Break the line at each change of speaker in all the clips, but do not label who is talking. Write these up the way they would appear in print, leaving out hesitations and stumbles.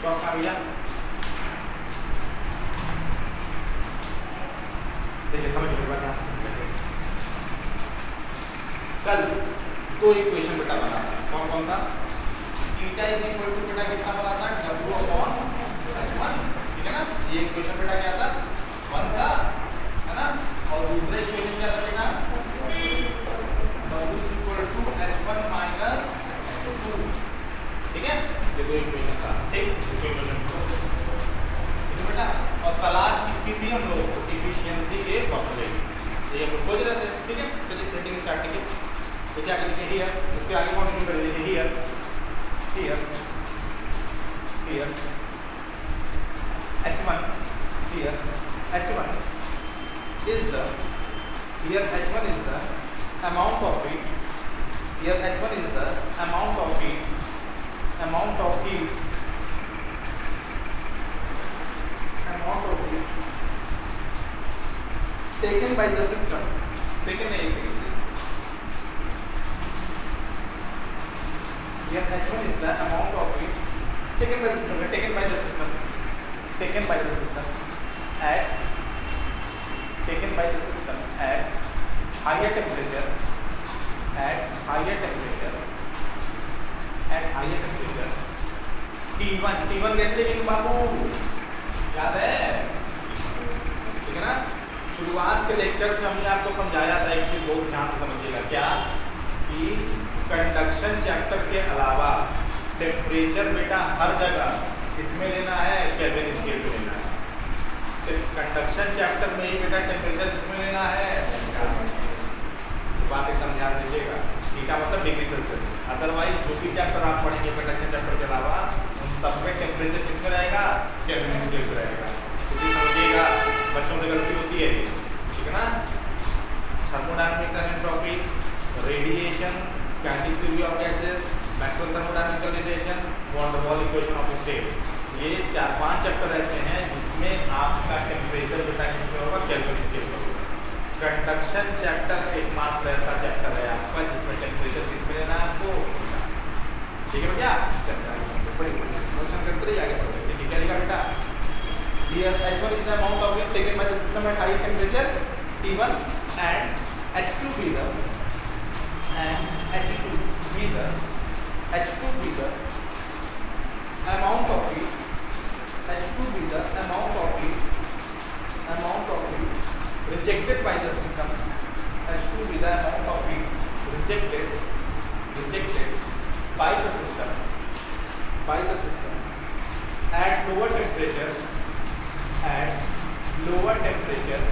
Short का भैया देखिए समझ मेरी बात। कल दो इक्वेशन बेटा बना था, कौन कौन सा? थीटा इज इक्वल टू बेटा कितना बना था? W अपॉन h1, ठीक है ना। ये इक्वेशन बेटा क्या था? 1 था, है ना। और दूसरा इक्वेशन क्या था बेटा? W is equal to h1 minus h2, ठीक है। ये दो इक्वेशन था, ठीक। इस इक्वेशन को ठीक है बेटा। और तलाश किसकी थी हम लोग? एफिशिएंसी के फॉर्मूले की, ये हम लोग खोज रहे थे, ठीक है। चलिए प्रिंटिंग स्टार्ट कीजिए। तो क्या करेंगे? हियर, उसके आगे कंटिन्यू कर लीजिए। Here here here h1, here h1 is the, here h1 is the amount of heat, here h1 is the amount of heat, amount of heat, amount of heat taken by the system, taken a second. Here h1 is the amount of heat taken by the system, taken by the system, taken by the system at, taken by the system at higher temperature, at higher temperature, at higher temperature T1, T1 कैसे लिखेंगे बाबू? याद है? ठीक है ना। शुरुआत के lecture में हमने आपको समझाया था एक चीज बहुत ध्यान से समझिएगा, क्या कि कंडक्शन चैप्टर के अलावा टेम्परेचर बेटा हर जगह इसमें लेना है, केल्विन स्केल पे लेना है। तो कंडक्शन चैप्टर में ही बेटा टेम्परेचर किसमें लेना है? बात एकदम ध्यान दीजिएगा। थीटा मतलब डिग्री सेल्सियस। अदरवाइज जो भी चैप्टर आप पढ़ेंगे कंडक्शन चैप्टर के अलावा उन सब में टेम्परेचर किसमें रहेगा? केल्विन स्केल पे रहेगा। तो समझिएगा, बच्चों से गलती होती है, ठीक है ना। Thermodynamics and entropy, radiation, kinetic theory of gases, Maxwell thermodynamical relation, van der Waal equation of state, ये 4-5 चैप्टर ऐसे हैं जिसमें आपका टेम्परेचर बेटा किसमें होगा? केल्विन स्केल पर होगा। कंडक्शन चैप्टर एकमात्र ऐसा चैप्टर है आपका जिसमें टेम्परेचर किसमें लेना है आपको? ठीक है भैया, क्वेश्चन करते रहिए, आगे बढ़ते हैं। ठीक है, क्या लिखा बेटा? Here h1 is the amount of heat taken by the system at high temperature T1 and h2 be the, and h2 be the, h2 be the amount of heat, h2 be the amount of heat, amount of heat rejected by the system, h2 be the amount of heat rejected, rejected by the system, by the system at lower temperature, at lower temperature,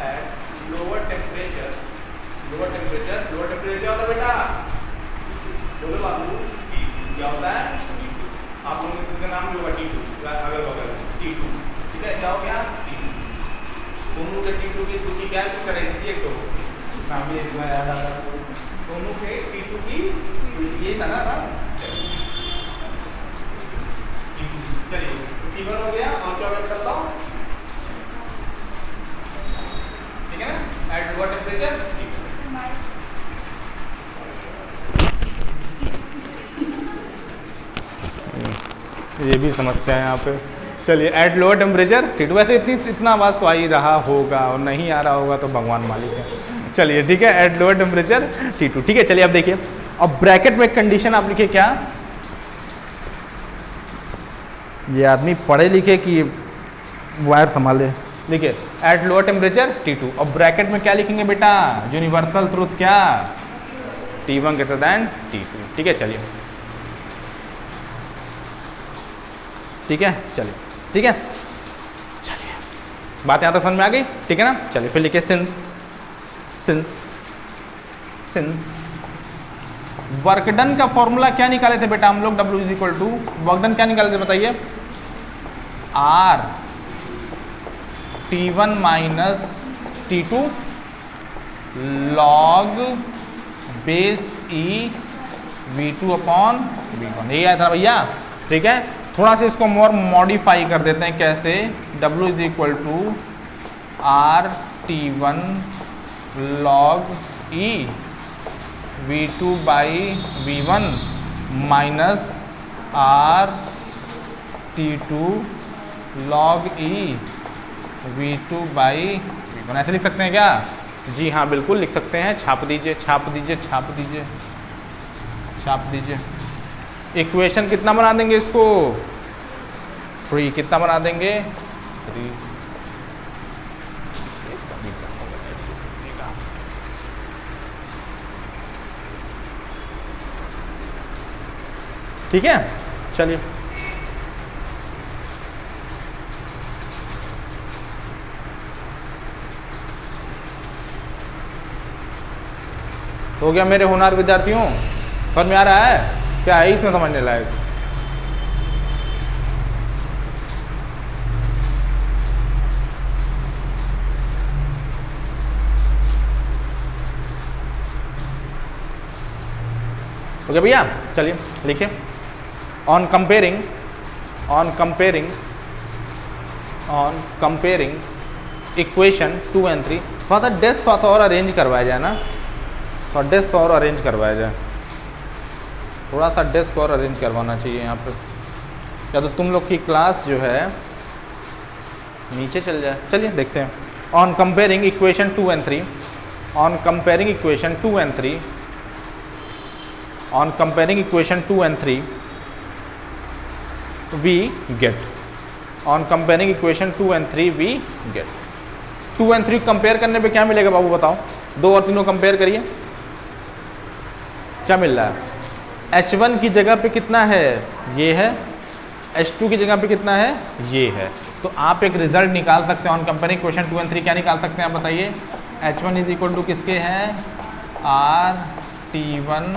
at lower temperature, lower temperature, lower temperature क्या होता है बेटा? बोलो बाबू, क्या होता है? आप लोगों ने इसका नाम भी होगा T2, अगल बगल T2, ठीक है। क्या हो गया? T2। सोनू के T2 की सूची क्या है? करेंगे एक तो नाम ये याद आता है। सोनू के T2 की ये था ना? चलिए T1 हो गया, और क्या वेट करता हूँ? ठीक है ना, एट लोअर टेम्परेचर ये भी समस्या है यहाँ पे। चलिए एट लोअर टेम्परेचर T2, वैसे इतना आवाज़ तो आ ही रहा होगा, और नहीं आ रहा होगा तो भगवान मालिक है। चलिए ठीक है, एट लोअर टेम्परेचर T2, ठीक है। चलिए अब देखिए, अब ब्रैकेट में कंडीशन आप लिखिए क्या? ये आदमी पढ़े लिखे कि वायर संभाले, लिखिए एट लोअर टेम्परेचर T2, और ब्रैकेट में क्या लिखेंगे बेटा? यूनिवर्सल ट्रूथ क्या? T1 ग्रेटर देन T2, ठीक है। चलिए ठीक है, चलिए ठीक है, चलिए बात यहाँ तक समझ में आ गई, ठीक है ना। चलिए फिर लिखिए since, since, since work done का फॉर्मूला क्या निकाले थे बेटा हम लोग? W इज इक्वल टू, वर्क डन क्या निकाले थे बताइए? R T1 minus T2 log base E V2 upon V1, यही आया था भैया, ठीक है। थोड़ा सा इसको मोर मॉडिफाई कर देते हैं, कैसे? W is equal to R T1 log E V2 by V1 minus R
T2 log E V2 by V1। ऐसे लिख सकते हैं क्या? जी हाँ बिल्कुल लिख सकते हैं। छाप दीजिए छाप दीजिए छाप दीजिए छाप दीजिए। इक्वेशन कितना बना देंगे इसको? 3। कितना बना देंगे? 3। ठीक है चलिए। हो गया मेरे होनहार विद्यार्थियों? समझ में आ रहा है? क्या है इसमें समझने लायक? हो गया भैया? चलिए लिखिए। On comparing equation 2 and 3। थोड़ा सा डेस्क थोड़ा सा और अरेंज करवाया जाए ना, थोड़ा डेस्क और अरेंज करवाया जाए, थोड़ा सा डेस्क और अरेंज करवाना चाहिए यहाँ पे, या तो तुम लोग की क्लास जो है नीचे चल जाए। चलिए देखते हैं। On comparing equation 2 and 3, on comparing equation 2 and 3, on comparing equation 2 and 3 we get, on comparing equation 2 and 3 we get। 2 and 3 compare करने पे क्या मिलेगा बाबू बताओ? 2 और 3 को कंपेयर करिए, क्या मिल रहा है? H1 की जगह पे कितना है? ये है। H2 की जगह पे कितना है? ये है। तो आप एक रिजल्ट निकाल सकते हैं ऑन कंपेयरिंग इक्वेशन 2 and 3। क्या निकाल सकते हैं आप बताइए? H1 इज इक्वल टू किसके हैं? RT1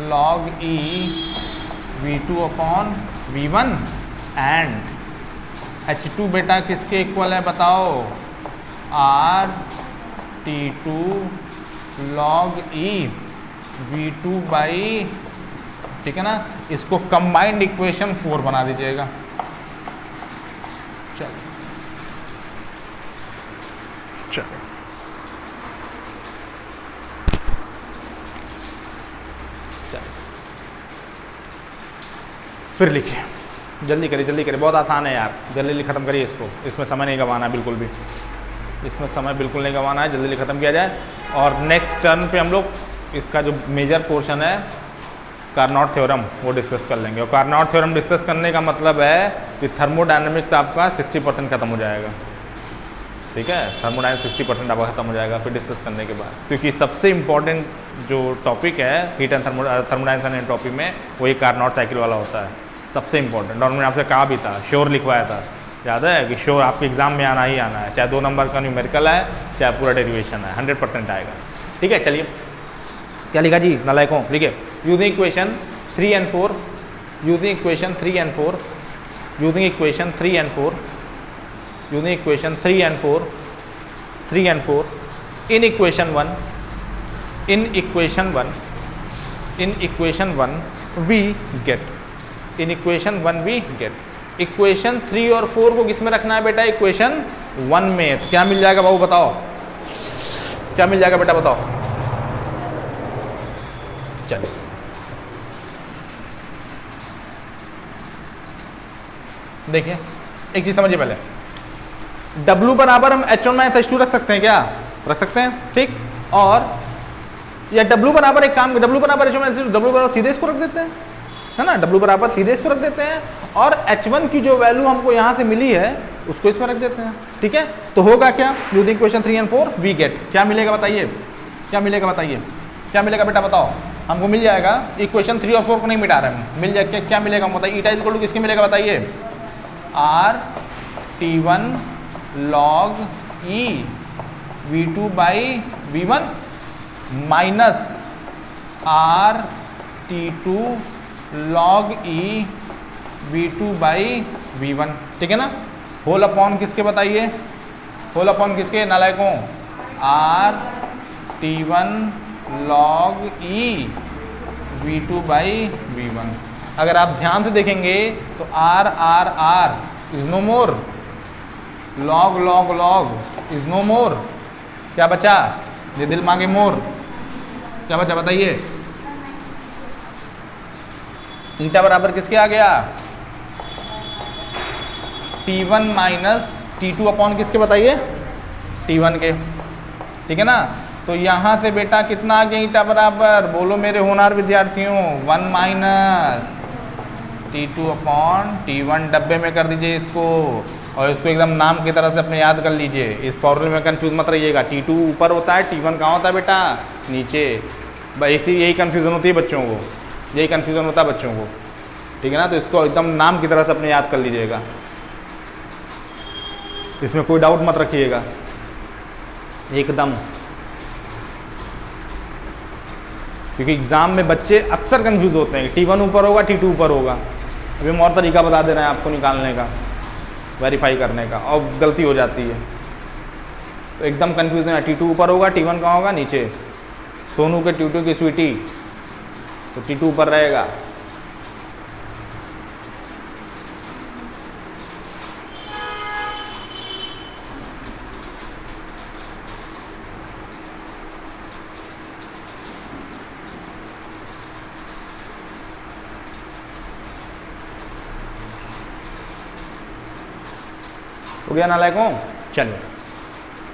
log E V2 upon V1 and H2 बेटा किसके इक्वल है बताओ? RT2 log E V2 by, ठीक है ना? इसको कंबाइंड इक्वेशन 4 बना दीजिएगा। चलो चलो चलो फिर लिखिए, जल्दी करिए जल्दी करिए, बहुत आसान है यार, जल्दी ख़त्म करिए इसको। इसमें समय नहीं गंवाना है बिल्कुल भी, इसमें समय बिल्कुल नहीं गंवाना है, जल्दी ख़त्म किया जाए। और नेक्स्ट टर्न पे हम लोग इसका जो मेजर पोर्शन है कार्नोट थ्योरम वो डिस्कस कर लेंगे। और कार्नोट थ्योरम डिस्कस करने का मतलब है कि थर्मोडायनेमिक्स आपका 60% खत्म हो जाएगा। ठीक है, थर्मोडायनेमिक्स 60% आपका खत्म हो जाएगा फिर डिस्कस करने के बाद, क्योंकि सबसे इंपॉर्टेंट जो टॉपिक है heat and thermodynamics and entropy में वो ये कार्नोट साइकिल वाला होता है, सबसे इंपॉर्टेंट। और मैंने आपसे कहा भी था, श्योर लिखवाया था, याद है कि श्योर आपके एग्जाम में आना ही आना है, चाहे 2 नंबर का न्यूमेरिकल है चाहे पूरा डेरिवेशन है, 100% आएगा। ठीक है चलिए, क्या लिखा जी नालायकों? लिखिए using equation 3 and 4, using equation 3 and 4, using equation 3 and 4, using equation 3 and 4, 3 and 4 in equation 1, in equation 1, in equation 1 we get, in equation 1 we get. Equation 3 और 4 को किस में रखना है बेटा? इक्वेशन 1 में। तो क्या मिल जाएगा बाबू बताओ? क्या मिल जाएगा बेटा बताओ? चलिए देखिए एक चीज समझिए पहले, W बराबर हम H1 माइनस H2 रख सकते हैं क्या? रख सकते हैं, ठीक। और या W बराबर एक काम, W बराबर H1 माइनस H2, W बराबर सीधे इसको रख देते हैं, है ना? W बराबर सीधे इसको रख देते हैं और H1 की जो वैल्यू हमको यहाँ से मिली है उसको इसमें रख देते हैं। ठीक है, तो होगा क्या? Using equation 3 and 4 we get. क्या मिलेगा बताइए? क्या मिलेगा बताइए? क्या मिलेगा बेटा बताओ? हमको मिल जाएगा, इक्वेशन 3 और 4 को नहीं मिटा रहे हैं, मिल जाएगा। क्या मिलेगा बताइए? ईटा इक्वल टू किसके मिलेगा बताइए? RT1 log E V2 by V1 minus RT2 log E V2 by V1। ठीक है ना? होल अपॉन किसके बताइए? होल अपॉन किसके नालायकों? RT1 log E V2 by V1। अगर आप ध्यान से देखेंगे तो R is no more, log is no more. क्या बचा? ये दिल मांगे मोर। क्या बचा बताइए? ईटा बराबर किसके आ गया? T1 माइनस T2 अपॉन किसके बताइए, T1 के, ठीक है ना। तो यहाँ से बेटा कितना आ गया ईटा बराबर, बोलो मेरे होनहार विद्यार्थियों, 1 माइनस T2 अपॉन T1, डब्बे में कर दीजिए इसको, और इसको एकदम नाम की तरह से अपने याद कर लीजिए, इस फॉर्मूले में कंफ्यूज मत रहिएगा। T2 ऊपर होता है, T1 कहाँ होता है बेटा, नीचे। बस यही कन्फ्यूज़न होती है बच्चों को, यही कन्फ्यूज़न होता है बच्चों को, ठीक है ना। तो इसको एकदम नाम की तरह से अपने याद कर लीजिएगा, इसमें कोई डाउट मत रखिएगा एकदम, क्योंकि एग्जाम में बच्चे अक्सर कंफ्यूज होते हैं, T1 ऊपर होगा T2 ऊपर होगा। अभी हम और तरीका बता दे रहे हैं आपको निकालने का, वेरीफाई करने का, और गलती हो जाती है। तो एकदम कंफ्यूजन है, T2 ऊपर होगा, T1 कहाँ होगा, नीचे। सोनू के T2 की स्वीटी, तो T2 ऊपर रहेगा। हो गया नालायकों। चलिए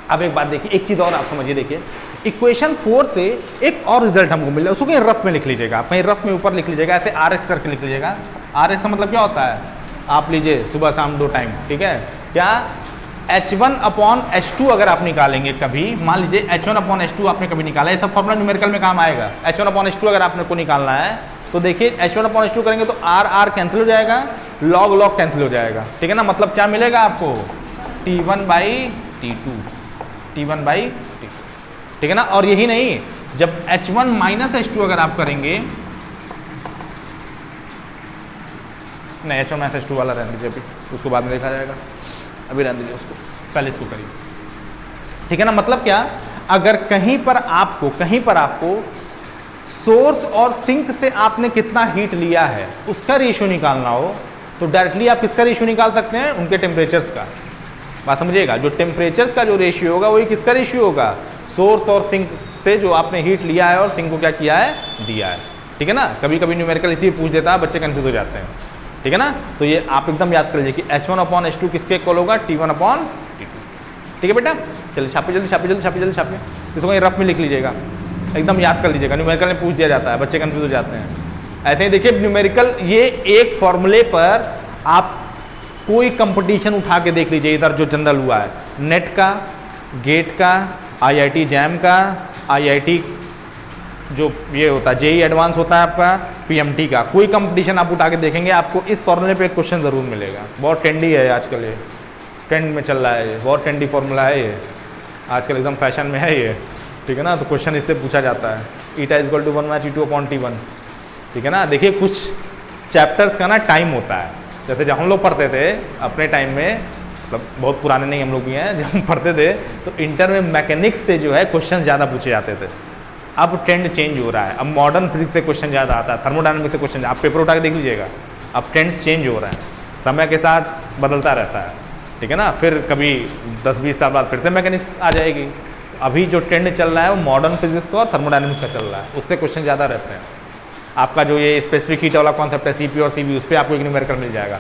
अब एक बात देखिए, एक चीज़ और आप समझिए, देखिए इक्वेशन 4 से एक और रिजल्ट हमको मिला, उसको कहीं रफ में लिख लीजिएगा, आप कहीं रफ में ऊपर लिख लीजिएगा, ऐसे RX करके लिख लीजिएगा। RX का मतलब क्या होता है, आप लीजिए सुबह शाम 2 टाइम, ठीक है। क्या H1 अपॉन H2 अगर आप निकालेंगे कभी, मान लीजिए H1 अपॉन H2 आपने कभी निकाला, ये सब फॉर्मूला न्यूमेरिकल में काम आएगा। H1 अपॉन H2 अगर आपने को निकालना है तो देखिए H1 अपॉन H2 करेंगे तो R कैंसिल हो जाएगा, log कैंसिल हो जाएगा, ठीक है ना। मतलब क्या मिलेगा आपको, T1 by T2, T1 by T2, ठीक है ना। और यही नहीं, जब H1 माइनस H2 अगर आप करेंगे, नहीं H1 माइनस H2 वाला रहने दीजिए, अभी उसको बाद में देखा जाएगा, अभी रहने दीजिए उसको, पहले इसको करिए, ठीक है ना। मतलब क्या, अगर कहीं पर आपको सोर्स और सिंक से आपने कितना हीट लिया है उसका रेशियो निकालना हो, तो डायरेक्टली आप किसका रेशियो निकाल सकते हैं, उनके टेम्परेचर्स का। बात समझिएगा, जो टेम्परेचर्स का जो रेशियो होगा वही किसका रेशियो होगा, सोर्स और सिंक से जो आपने हीट लिया है और सिंक को क्या किया है, दिया है, ठीक है ना। कभी कभी न्यूमेरिकल इसी पूछ देता है, बच्चे कंफ्यूज हो जाते हैं, ठीक है ना। तो ये आप एकदम याद कर लीजिए कि H1 अपॉन H2 किसके इक्वल होगा, T1 अपॉन T2, ठीक है बेटा। चलिए छापिए जल्दी, छापिए, इसको कहीं रफ में लिख लीजिएगा, एकदम याद कर लीजिएगा, न्यूमेरिकल में पूछ दिया जाता है, बच्चे कंफ्यूज हो जाते हैं। ऐसे ही देखिए न्यूमेरिकल, ये एक फॉर्मूले पर आप कोई कंपटीशन उठा के देख लीजिए, इधर जो जनरल हुआ है, नेट का, गेट का, IIT जैम का, IIT जो ये होता है JEE एडवांस होता है आपका, PMT का, कोई कंपटीशन आप उठा के देखेंगे, आपको इस फॉर्मूले पे एक क्वेश्चन ज़रूर मिलेगा। बहुत ट्रेंडी है आजकल, ये ट्रेंड में चल रहा है, ये बहुत ट्रेंडी फॉर्मूला है, ये आजकल एकदम फैशन में है ये, ठीक है ना। तो क्वेश्चन इससे पूछा जाता है, eta is equal to 1 minus T2 upon T1, ठीक है ना। देखिए कुछ चैप्टर्स का ना टाइम होता है, जैसे जब हम लोग पढ़ते थे अपने टाइम में, मतलब बहुत पुराने नहीं हम लोग भी हैं, जब हम पढ़ते थे तो इंटर में मैकेनिक्स से जो है क्वेश्चन ज़्यादा पूछे जाते थे। अब ट्रेंड चेंज हो रहा है, अब मॉडर्न फिजिक्स से क्वेश्चन ज़्यादा आता है, थर्मोडायनामिक्स से क्वेश्चन, आप पेपर उठा के देख लीजिएगा, अब ट्रेंड्स चेंज हो रहा है, समय के साथ बदलता रहता है, ठीक है ना। फिर कभी 10-20 साल बाद फिर से मैकेनिक्स आ जाएगी। अभी जो ट्रेंड चल रहा है वो मॉडर्न फिजिक्स का और थर्मोडायनामिक्स का चल रहा है, उससे क्वेश्चन ज़्यादा रहते हैं। आपका जो ये स्पेसिफिक हीट वाला कॉन्सेप्ट है CP और CV, उस पर आपको एक न्यूमेरिकल मिल जाएगा,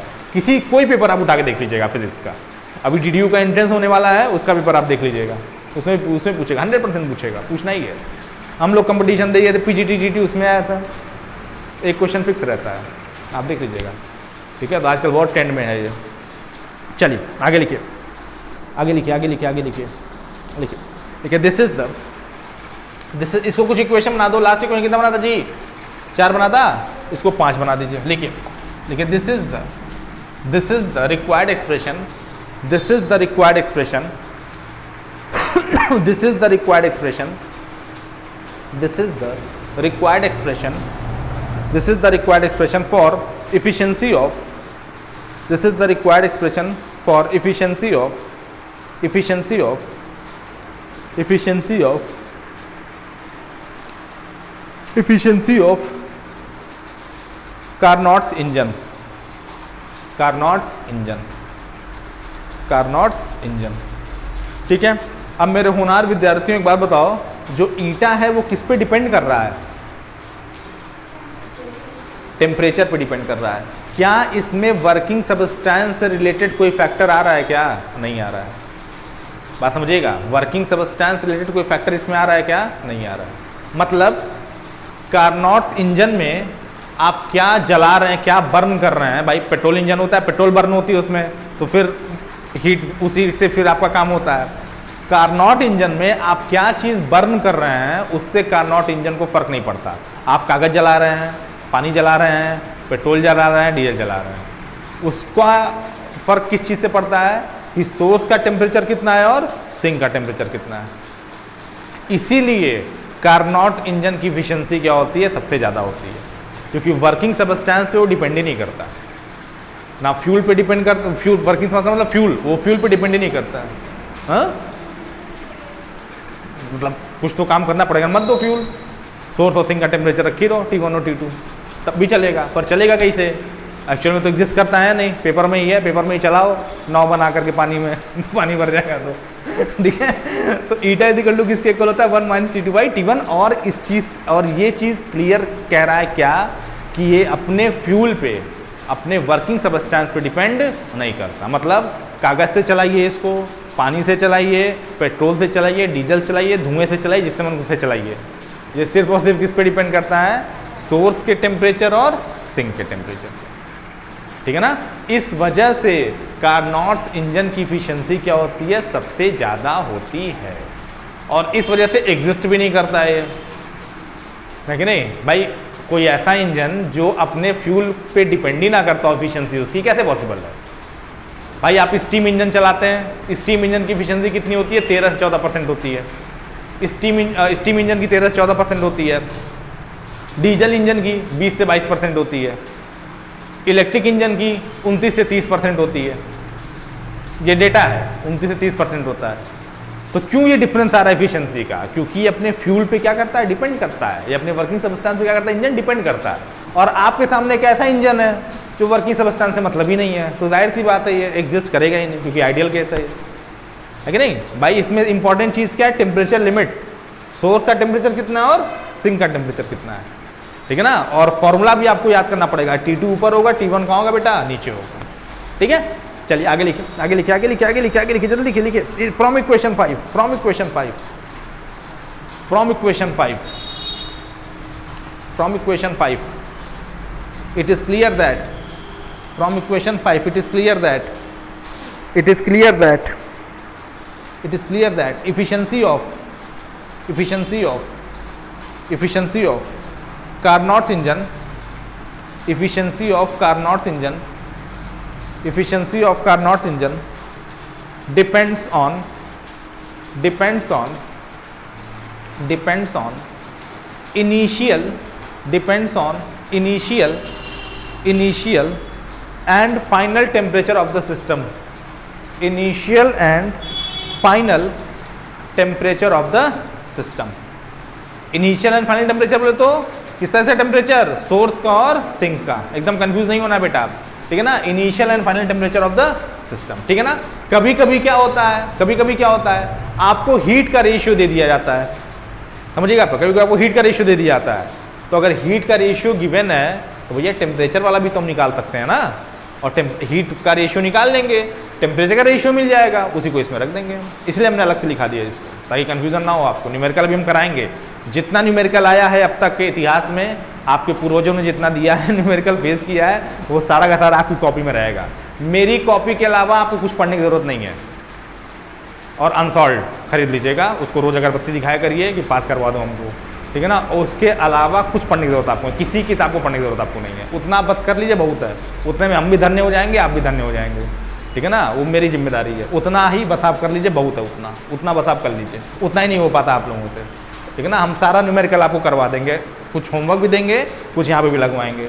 कोई पेपर आप उठा के देख लीजिएगा फिजिक्स का। अभी DDU का एंट्रेंस होने वाला है, उसका पेपर आप देख लीजिएगा, उसमें पूछेगा, 100% पूछेगा, पूछना ही है। हम लोग कंपटीशन दिए थे PGT GT, उसमें आया था, एक क्वेश्चन फिक्स रहता है, आप देख लीजिएगा, ठीक है। तो आजकल बहुत ट्रेंड में है ये। चलिए आगे लिखिए, दिस इज इसको कुछ इक्वेशन बना दो। लास्ट इक्वेशन कितना बना था जी, 4 बना था, इसको 5 बना दीजिए। लिखिए this is the required expression, this is the required expression for efficiency of Carnot's engine, ठीक है। अब मेरे होनहार विद्यार्थियों एक बात बताओ, जो ईटा है वो किस पे डिपेंड कर रहा है, टेम्परेचर पे डिपेंड कर रहा है। क्या इसमें वर्किंग सब्सटेंस से रिलेटेड कोई फैक्टर आ रहा है क्या? नहीं आ रहा है। बात समझिएगा, वर्किंग सब्सटेंस रिलेटेड कोई फैक्टर इसमें आ रहा है क्या? नहीं आ रहा है। मतलब कार्नोट इंजन में आप क्या जला रहे हैं, क्या बर्न कर रहे हैं? भाई पेट्रोल इंजन होता है, पेट्रोल बर्न होती है उसमें, तो फिर हीट उसी से फिर आपका काम होता है। कार्नोट इंजन में आप क्या चीज़ बर्न कर रहे हैं उससे कार्नोट इंजन को फर्क नहीं पड़ता। आप कागज़ जला रहे हैं, पानी जला रहे हैं, पेट्रोल जला रहे हैं, डीजल जला रहे हैं, उसका फर्क किस चीज़ से पड़ता है कि सोर्स का टेम्परेचर कितना है और सिंक का टेम्परेचर कितना है। इसीलिए कार्नोट इंजन की एफिशिएंसी क्या होती है? सबसे ज़्यादा होती है, क्योंकि वर्किंग सब्सटेंस पे वो डिपेंड ही नहीं करता ना, फ्यूल पे डिपेंड करता। फ्यूल वर्किंग मतलब फ्यूल, वो फ्यूल पे डिपेंड ही नहीं करता है। हाँ, मतलब कुछ तो काम करना पड़ेगा, मत दो फ्यूल, सोर्स और सिंक का टेम्परेचर रखी रहो T1 और T2, तब भी चलेगा। पर चलेगा कैसे? एक्चुअल में तो एग्जिस्ट करता है नहीं, पेपर में ही है, पेपर में ही चलाओ, नाव बना करके पानी में पानी भर जाएगा तो ठीक है। तो ईटा इक्वल टू किसके इक्वल होता है? 1 - T2 / T1। और इस चीज़ और ये चीज़ क्लियर कह रहा है क्या कि ये अपने फ्यूल पे, अपने वर्किंग सब्सटेंस पे डिपेंड नहीं करता। मतलब कागज़ से चलाइए इसको, पानी से चलाइए, पेट्रोल से चलाइए, डीजल चलाइए, धुएं से चलाइए, जिससे मन उससे चलाइए, ये सिर्फ और सिर्फ किस पे डिपेंड करता है? सोर्स के टेम्परेचर और सिंक के टेम्परेचर, ठीक है ना। इस वजह से कार्नोट इंजन की एफिशिएंसी क्या होती है? सबसे ज़्यादा होती है, और इस वजह से एग्जिस्ट भी नहीं करता है कि नहीं भाई? कोई ऐसा इंजन जो अपने फ्यूल पे डिपेंड ही ना करता हो एफिशिएंसी उसकी, कैसे पॉसिबल है? भाई आप स्टीम इंजन चलाते हैं, स्टीम इंजन की एफिशिएंसी कितनी होती है? 13 से 14% होती है। स्टीम इंजन की 13 से 14% होती है। डीजल इंजन की 20 से 22% होती है। इलेक्ट्रिक इंजन की 29 से 30% होती है। ये डेटा है, 29 से 30% होता है। तो क्यों ये डिफरेंस आ रहा है एफिशिएंसी का? क्योंकि ये अपने फ्यूल पे क्या करता है? डिपेंड करता है। ये अपने वर्किंग सब्सटेंस पे क्या करता है? इंजन डिपेंड करता है। और आपके सामने एक ऐसा इंजन है जो वर्किंग सब्सटेंस से मतलब ही नहीं है, तो जाहिर सी बात है ये एग्जिस्ट करेगा ही नहीं, क्योंकि आइडियल केस है कि नहीं भाई? इसमें इंपॉर्टेंट चीज़ क्या है? टेम्परेचर लिमिट, सोर्स का टेम्परेचर कितना है और सिंक का टेम्परेचर कितना है, ठीक है ना। और फॉर्मूला भी आपको याद करना पड़ेगा, T2 ऊपर होगा, T1 कहाँ होगा बेटा? नीचे होगा, ठीक है। चलिए आगे लिखिए, आगे लिखिए, आगे लिखिए, आगे लिखिए, आगे लिखिए, जल्दी लिखिए, लिखिए। From equation 5, from equation 5, from equation 5, from equation 5, it is clear that from equation 5 it is clear that efficiency of Carnot's engine, efficiency of Carnot's engine depends on initial and final temperature of the system, initial and final temperature of the system। Initial and final temperature बोले तो किस तरह से temperature? Source का और sink का, एकदम confuse नहीं होना बेटा, ठीक है ना। Initial and final temperature of the system, ठीक है ना। कभी कभी क्या होता है, आपको हीट का रेशियो दे दिया जाता है, समझिएगा। कभी कभी आपको हीट का रेशियो दे दिया जाता है, तो अगर हीट का रेशियो गिवन है तो भैया टेम्परेचर वाला भी तो हम निकाल सकते हैं ना, और हीट का रेशियो निकाल लेंगे, टेम्परेचर का रेशियो मिल जाएगा, उसी को इसमें रख देंगे। इसलिए हमने अलग से लिखा दिया इसको, ताकि कंफ्यूजन ना हो आपको। न्यूमेरिकल भी हम कराएंगे, जितना न्यूमेरिकल आया है अब तक के इतिहास में, आपके पूर्वजों ने जितना दिया है न्यूमेरिकल फेस किया है, वो सारा का सारा आपकी कॉपी में रहेगा। मेरी कॉपी के अलावा आपको कुछ पढ़ने की जरूरत नहीं है। और अनसॉल्व खरीद लीजिएगा, उसको रोज अगरबत्ती दिखाया करिए कि पास करवा दो हमको, ठीक है ना। और उसके अलावा कुछ पढ़ने की जरूरत आपको, किसी किताब को पढ़ने की जरूरत आपको नहीं है। उतना बस कर लीजिए, बहुत है। उतने में हम भी धन्य हो जाएंगे, आप भी धन्य हो जाएंगे, ठीक है ना। वो मेरी जिम्मेदारी है, उतना ही बस आप कर लीजिए, बहुत है उतना बस आप कर लीजिए। उतना ही नहीं हो पाता आप लोगों से, ठीक है ना। हम सारा न्यूमेरिकल आपको करवा देंगे, कुछ होमवर्क भी देंगे, कुछ यहाँ पे भी लगवाएंगे।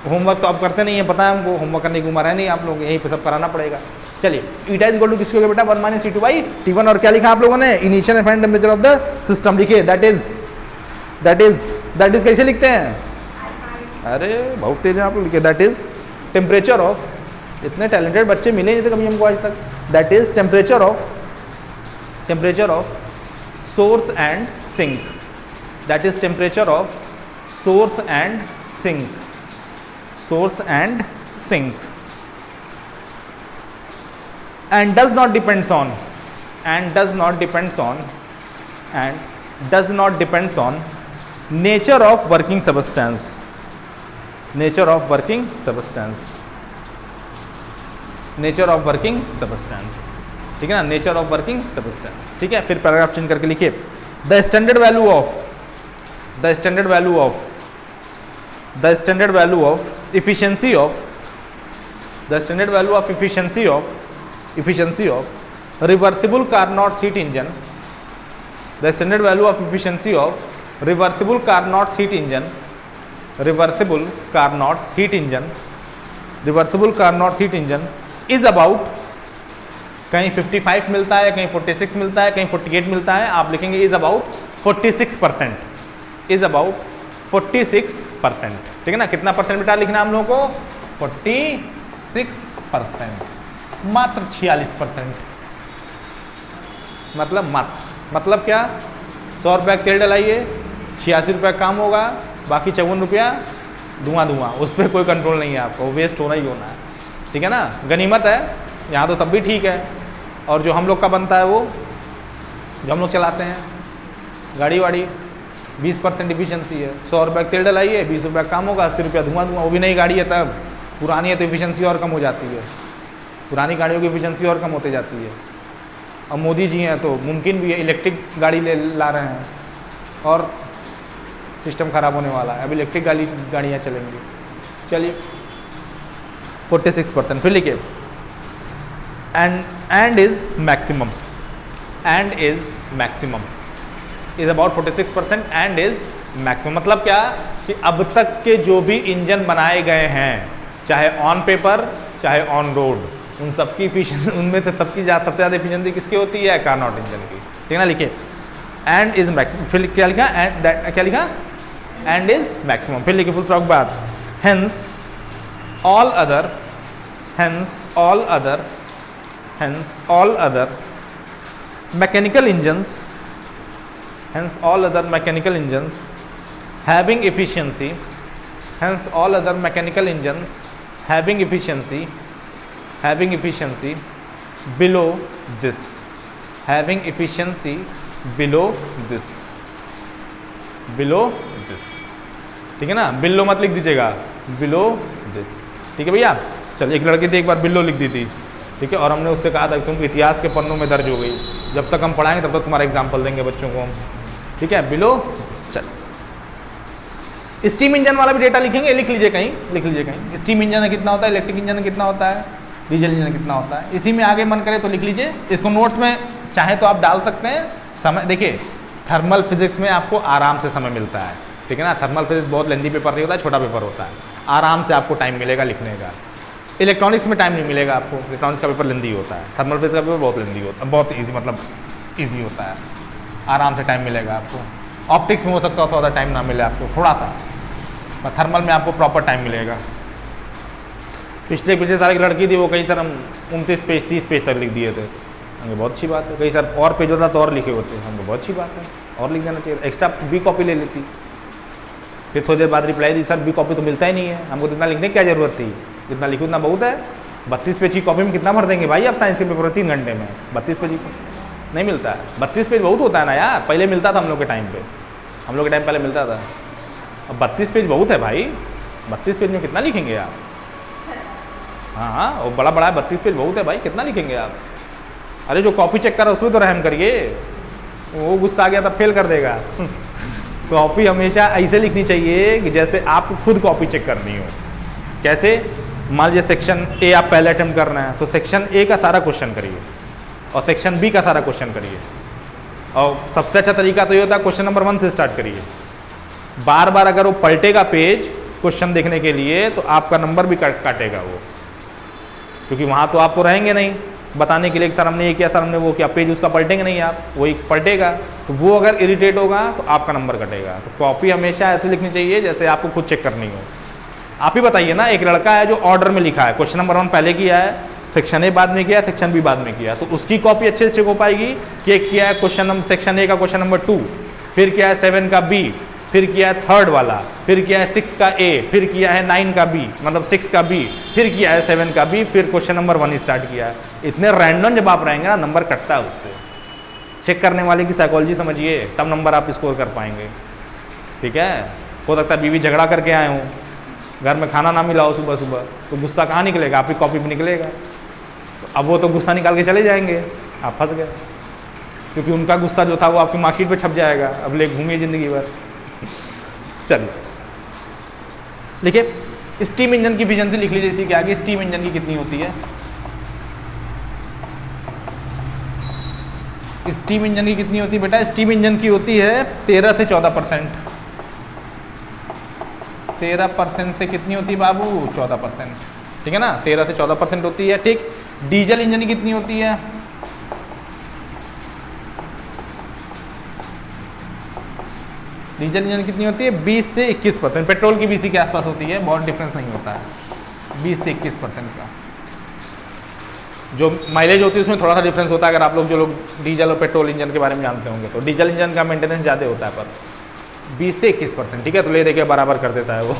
होमवर्क तो आप करते नहीं है, पता है हमको, होमवर्क करने की उम्र है नहीं आप लोग, यहीं पे सब कराना पड़ेगा। चलिए, ईटा इज इक्वल टू किसके हो गया बेटा? 1 - T2 / T1। और क्या लिखा आप लोगों ने? Initial and final temperature of the system लिखिए। दैट इज कैसे लिखते हैं? अरे बहुत तेज है आप लोग, लिखिए दैट इज टेम्परेचर ऑफ, इतने टैलेंटेड बच्चे मिले नहीं थे कभी हमको आज तक। That is temperature of source and sink, that is temperature of source and sink and does not depends on nature of working substance, ठीक है ना, नेचर ऑफ वर्किंग सब्सटेंस। ठीक है, फिर पैराग्राफ चेंज करके लिखिए the standard value of efficiency of reversible Carnot heat engine, the standard value of efficiency of reversible Carnot heat engine is about, कहीं 55 मिलता है, कहीं 46 मिलता है, कहीं 48 मिलता है, आप लिखेंगे इज अबाउट 46%, इज अबाउट 46%। ठीक है ना, कितना परसेंट बेटा लिखना हम लोगों को? 46%, मात्र 46%। मतलब क्या? 100 रुपये का तेल डलाइए, 86 रुपये काम होगा, बाकी 54 रुपया धुआं, उस पर कोई कंट्रोल नहीं है आपको, वेस्ट होना ही होना है। ठीक है ना, गनीमत है यहाँ तो तब भी ठीक है। और जो हम लोग का बनता है वो जो हम लोग चलाते हैं गाड़ी वाड़ी, 20% इफिशियंसी है। 100 रुपये का तेल डलाइए, 20 रुपये का काम होगा, 80 रुपया धुआं, वो भी नई गाड़ी है तब, पुरानी है तो इफिशियंसी और कम हो जाती है, पुरानी गाड़ियों की इफिशियंसी और कम होती जाती है। अब मोदी जी हैं तो मुमकिन भी है इलेक्ट्रिक गाड़ी ला रहे हैं और सिस्टम खराब होने वाला है, अब इलेक्ट्रिक गाड़ियाँ चलेंगी। चलिए 46%, फिर लिखिए and is maximum is about 46% and is maximum। मतलब क्या कि अब तक के जो भी इंजन बनाए गए हैं, चाहे ऑन पेपर चाहे ऑन रोड, उन सबकी इफिशिएंसी, उनमें से सबसे ज़्यादा इफिशिएंसी किसकी होती है? कार्नोट इंजन की। ठीक है ना, लिखिए एंड इज मैक्सिमम, फिर क्या लिखा? क्या लिखा? एंड इज मैक्सिमम, फिर लिखिए फुल स्टॉप बाद hence all other mechanical engines having efficiency below this, ठीक है ना, बिलो मत लिख दीजिएगा, बिलो दिस। ठीक है भैया, चलिए एक लड़की थी एक बार बिलो लिख दी थी, ठीक है, और हमने उससे कहा था कि तुम इतिहास के पन्नों में दर्ज हो गई, जब तक हम पढ़ाएंगे तब तक तुम्हारा एग्जाम्पल देंगे बच्चों को हम। ठीक है, बिलो। चल स्टीम इंजन वाला भी डेटा लिखेंगे, लिख लीजिए कहीं, स्टीम इंजन कितना होता है, इलेक्ट्रिक इंजन कितना होता है, डीजल इंजन कितना होता है, इसी में आगे मन करे तो लिख लीजिए। इसको नोट्स में चाहे तो आप डाल सकते हैं। समय देखिए, थर्मल फिजिक्स में आपको आराम से समय मिलता है, ठीक है ना, थर्मल फिजिक्स बहुत लेंदी पेपर नहीं होता है, छोटा पेपर होता है, आराम से आपको टाइम मिलेगा लिखने का। इलेक्ट्रॉनिक्स में टाइम नहीं मिलेगा आपको, इलेक्ट्रॉनिक्स का पेपर लेंदी होता है, थर्मल फिजिक्स का पेपर बहुत लेंदी होता है, बहुत ईजी, मतलब ईजी होता है, आराम से टाइम मिलेगा आपको। ऑप्टिक्स में हो सकता है थोड़ा टाइम ना मिले आपको, थोड़ा सा, पर थर्मल में आपको प्रॉपर टाइम मिलेगा। पिछले साल की लड़की थी, वो कई सर हम 29 पेज 30 पेज तक लिख दिए थे, हमने बहुत अच्छी बात है। कई सर और पेज होता तो और लिखे होते, हमको बहुत अच्छी बात है, और लिख देना चाहिए, एक्स्ट्रा बी कॉपी ले लेती। फिर थोड़ी देर बाद रिप्लाई दी, सर बी कॉपी तो मिलता ही नहीं है, हमको इतना लिखने की क्या जरूरत थी, जितना लिखो उतना बहुत है। 32 पेज की कॉपी में कितना भर देंगे भाई आप, साइंस के पेपर 3 घंटे में 32 पेज नहीं मिलता है, 32 पेज बहुत होता है ना यार, पहले मिलता था हम लोग के टाइम पे, हम लोग के टाइम पहले मिलता था, अब 32 पेज बहुत है भाई, 32 पेज में कितना लिखेंगे आप? हाँ, वो बड़ा बड़ा है, 32 पेज बहुत है भाई, कितना लिखेंगे आप? अरे जो कॉपी चेक कर रहा है उसमें तो रहम करिए, वो गुस्सा आ गया तब फेल कर देगा। कॉपी हमेशा ऐसे लिखनी चाहिए कि जैसे आपको खुद कॉपी चेक करनी हो। कैसे? मान लीजिए सेक्शन ए आप पहले अटेम्प्ट कर रहे हैं, तो सेक्शन ए का सारा क्वेश्चन करिए और सेक्शन बी का सारा क्वेश्चन करिए, और सबसे अच्छा तरीका तो ये होता है क्वेश्चन नंबर 1 से स्टार्ट करिए। बार बार अगर वो पलटेगा पेज क्वेश्चन देखने के लिए तो आपका नंबर भी काटेगा वो, क्योंकि वहाँ तो आप तो रहेंगे नहीं बताने के लिए कि सर हमने ये किया, सर हमने वो किया, पेज उसका पलटेंगे नहीं आप, वही पलटेगा, तो वो अगर इरिटेट होगा तो आपका नंबर कटेगा। तो कॉपी हमेशा ऐसे लिखनी चाहिए जैसे आपको खुद चेक करनी हो। आप ही बताइए ना, एक लड़का है जो ऑर्डर में लिखा है, क्वेश्चन नंबर 1 पहले किया है, सेक्शन ए बाद में किया, सेक्शन बी बाद में किया, तो उसकी कॉपी अच्छे से चेक हो पाएगी कि एक किया है क्वेश्चन सेक्शन ए का क्वेश्चन नंबर 2, फिर किया है 7 का बी, फिर किया है थर्ड वाला, फिर किया है 6 का ए, फिर किया है 9 का बी, मतलब 6 का बी, फिर किया है 7 का बी, फिर क्वेश्चन नंबर 1 स्टार्ट किया है। इतने रैंडम जब आप रहेंगे ना, नंबर कटता है उससे। चेक करने वाले की साइकोलॉजी समझिए, तब नंबर आप स्कोर कर पाएंगे। ठीक है, हो सकता है बीवी झगड़ा करके आए हों, घर में खाना ना मिला हो सुबह सुबह, तो गुस्सा कहाँ निकलेगा? आपकी कॉपी पे निकलेगा। तो अब वो तो गुस्सा निकाल के चले जाएंगे, आप फंस गए, क्योंकि उनका गुस्सा जो था वो आपकी मार्कशीट पे छप जाएगा, अब ले घूमिए ज़िंदगी भर। चलिए देखिए, स्टीम इंजन की एफिशिएंसी लिख लीजिए इसी के आगे। स्टीम इंजन की कितनी होती है? स्टीम इंजन की कितनी होती है बेटा? स्टीम इंजन की होती है 13 से 14%। 13% से कितनी होती है बाबू? 14%। ठीक है ना, 13 से 14% होती है। ठीक, डीजल इंजन की कितनी होती है? डीजल इंजन कितनी होती है? 20 से 21%। पेट्रोल की भी इसी के आसपास होती है, बहुत डिफरेंस नहीं होता है, 20 से 21% का। जो माइलेज होती है उसमें थोड़ा सा डिफरेंस होता है, अगर आप लोग जो लोग डीजल और पेट्रोल इंजन के बारे में जानते होंगे तो। डीजल इंजन का मेंटेनेंस ज़्यादा होता है, पर 20 से 21%। ठीक है, तो ले दे के बराबर कर देता है वो।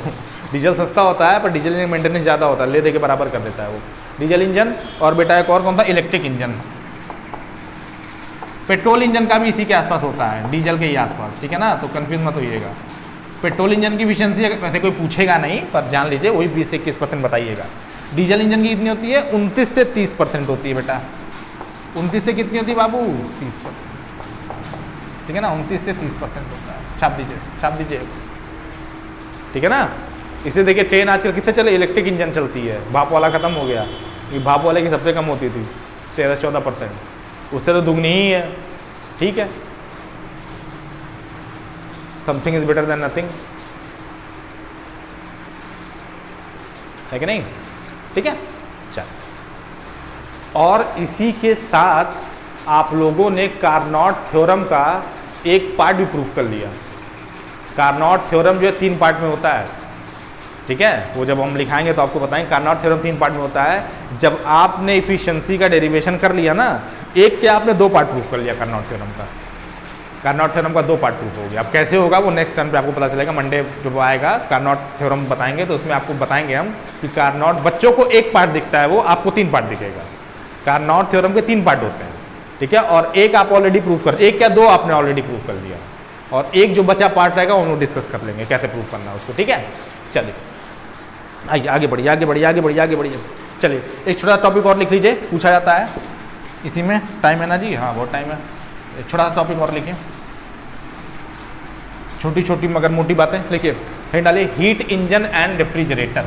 डीजल सस्ता होता है पर डीजल इंजन मेंटेनेंस ज़्यादा होता है, ले दे के बराबर कर देता है वो डीजल इंजन। और बेटा एक और कौन सा? Electric engine. पेट्रोल इंजन का भी इसी के आसपास होता है, डीजल के ही आसपास। ठीक है ना, तो कंफ्यूज मत होइएगा। पेट्रोल इंजन की एफिशिएंसी वैसे कोई पूछेगा नहीं, पर जान लीजिए वही 20 से 21% बताइएगा। डीजल इंजन की कितनी होती है? 29 से 30% होती है बेटा। 29 से कितनी होती है बाबू? 30%। ठीक है ना, 29 से 30% होता है। छाप दीजिए, छाप दीजिए। ठीक है ना, इसे देखिए, ट्रेन आजकल किससे चले? इलेक्ट्रिक इंजन चलती है, भाप वाला खत्म हो गया। ये भाप वाले की सबसे कम होती थी, 13-14%, उससे तो दुगनी ही है। ठीक है, something is better than nothing, है कि नहीं? ठीक है, चल। और इसी के साथ आप लोगों ने कार्नोट थ्योरम का एक पार्ट भी प्रूफ कर लिया। कार्नोट थ्योरम जो है 3 पार्ट में होता है। ठीक है, वो जब हम लिखाएंगे तो आपको बताएंगे। कार्नोट थ्योरम 3 पार्ट में होता है। जब आपने इफिशिएंसी का डेरिवेशन कर लिया ना, एक के आपने 2 पार्ट प्रूफ कर लिया कार्नोट थ्योरम का। कार्नोट थ्योरम का 2 पार्ट प्रूफ हो गया। अब कैसे होगा वो नेक्स्ट टर्म पे आपको पता चलेगा। मंडे जब आएगा कार्नोट थ्योरम बताएंगे तो उसमें आपको बताएंगे हम कि कार्नोट, बच्चों को 1 पार्ट दिखता है, वो आपको 3 पार्ट दिखेगा। कार्नोट थ्योरम के 3 पार्ट होते हैं। ठीक है, और एक आप ऑलरेडी प्रूफ कर, एक या 2 आपने ऑलरेडी प्रूफ कर लिया, और एक जो बचा पार्ट रहेगा उनको डिस्कस कर लेंगे कैसे प्रूफ करना है उसको। ठीक है, चलिए आइए आगे बढ़िए, आगे बढ़िए, आगे बढ़िए, आगे बढ़िए। चलिए एक छोटा टॉपिक और लिख लीजिए, पूछा जाता है इसी में। टाइम है ना जी? हाँ बहुत टाइम है। एक छोटा सा टॉपिक और लिखिए, छोटी छोटी मगर मोटी बातें लिखिए। हेड डालिए, heat engine and refrigerator.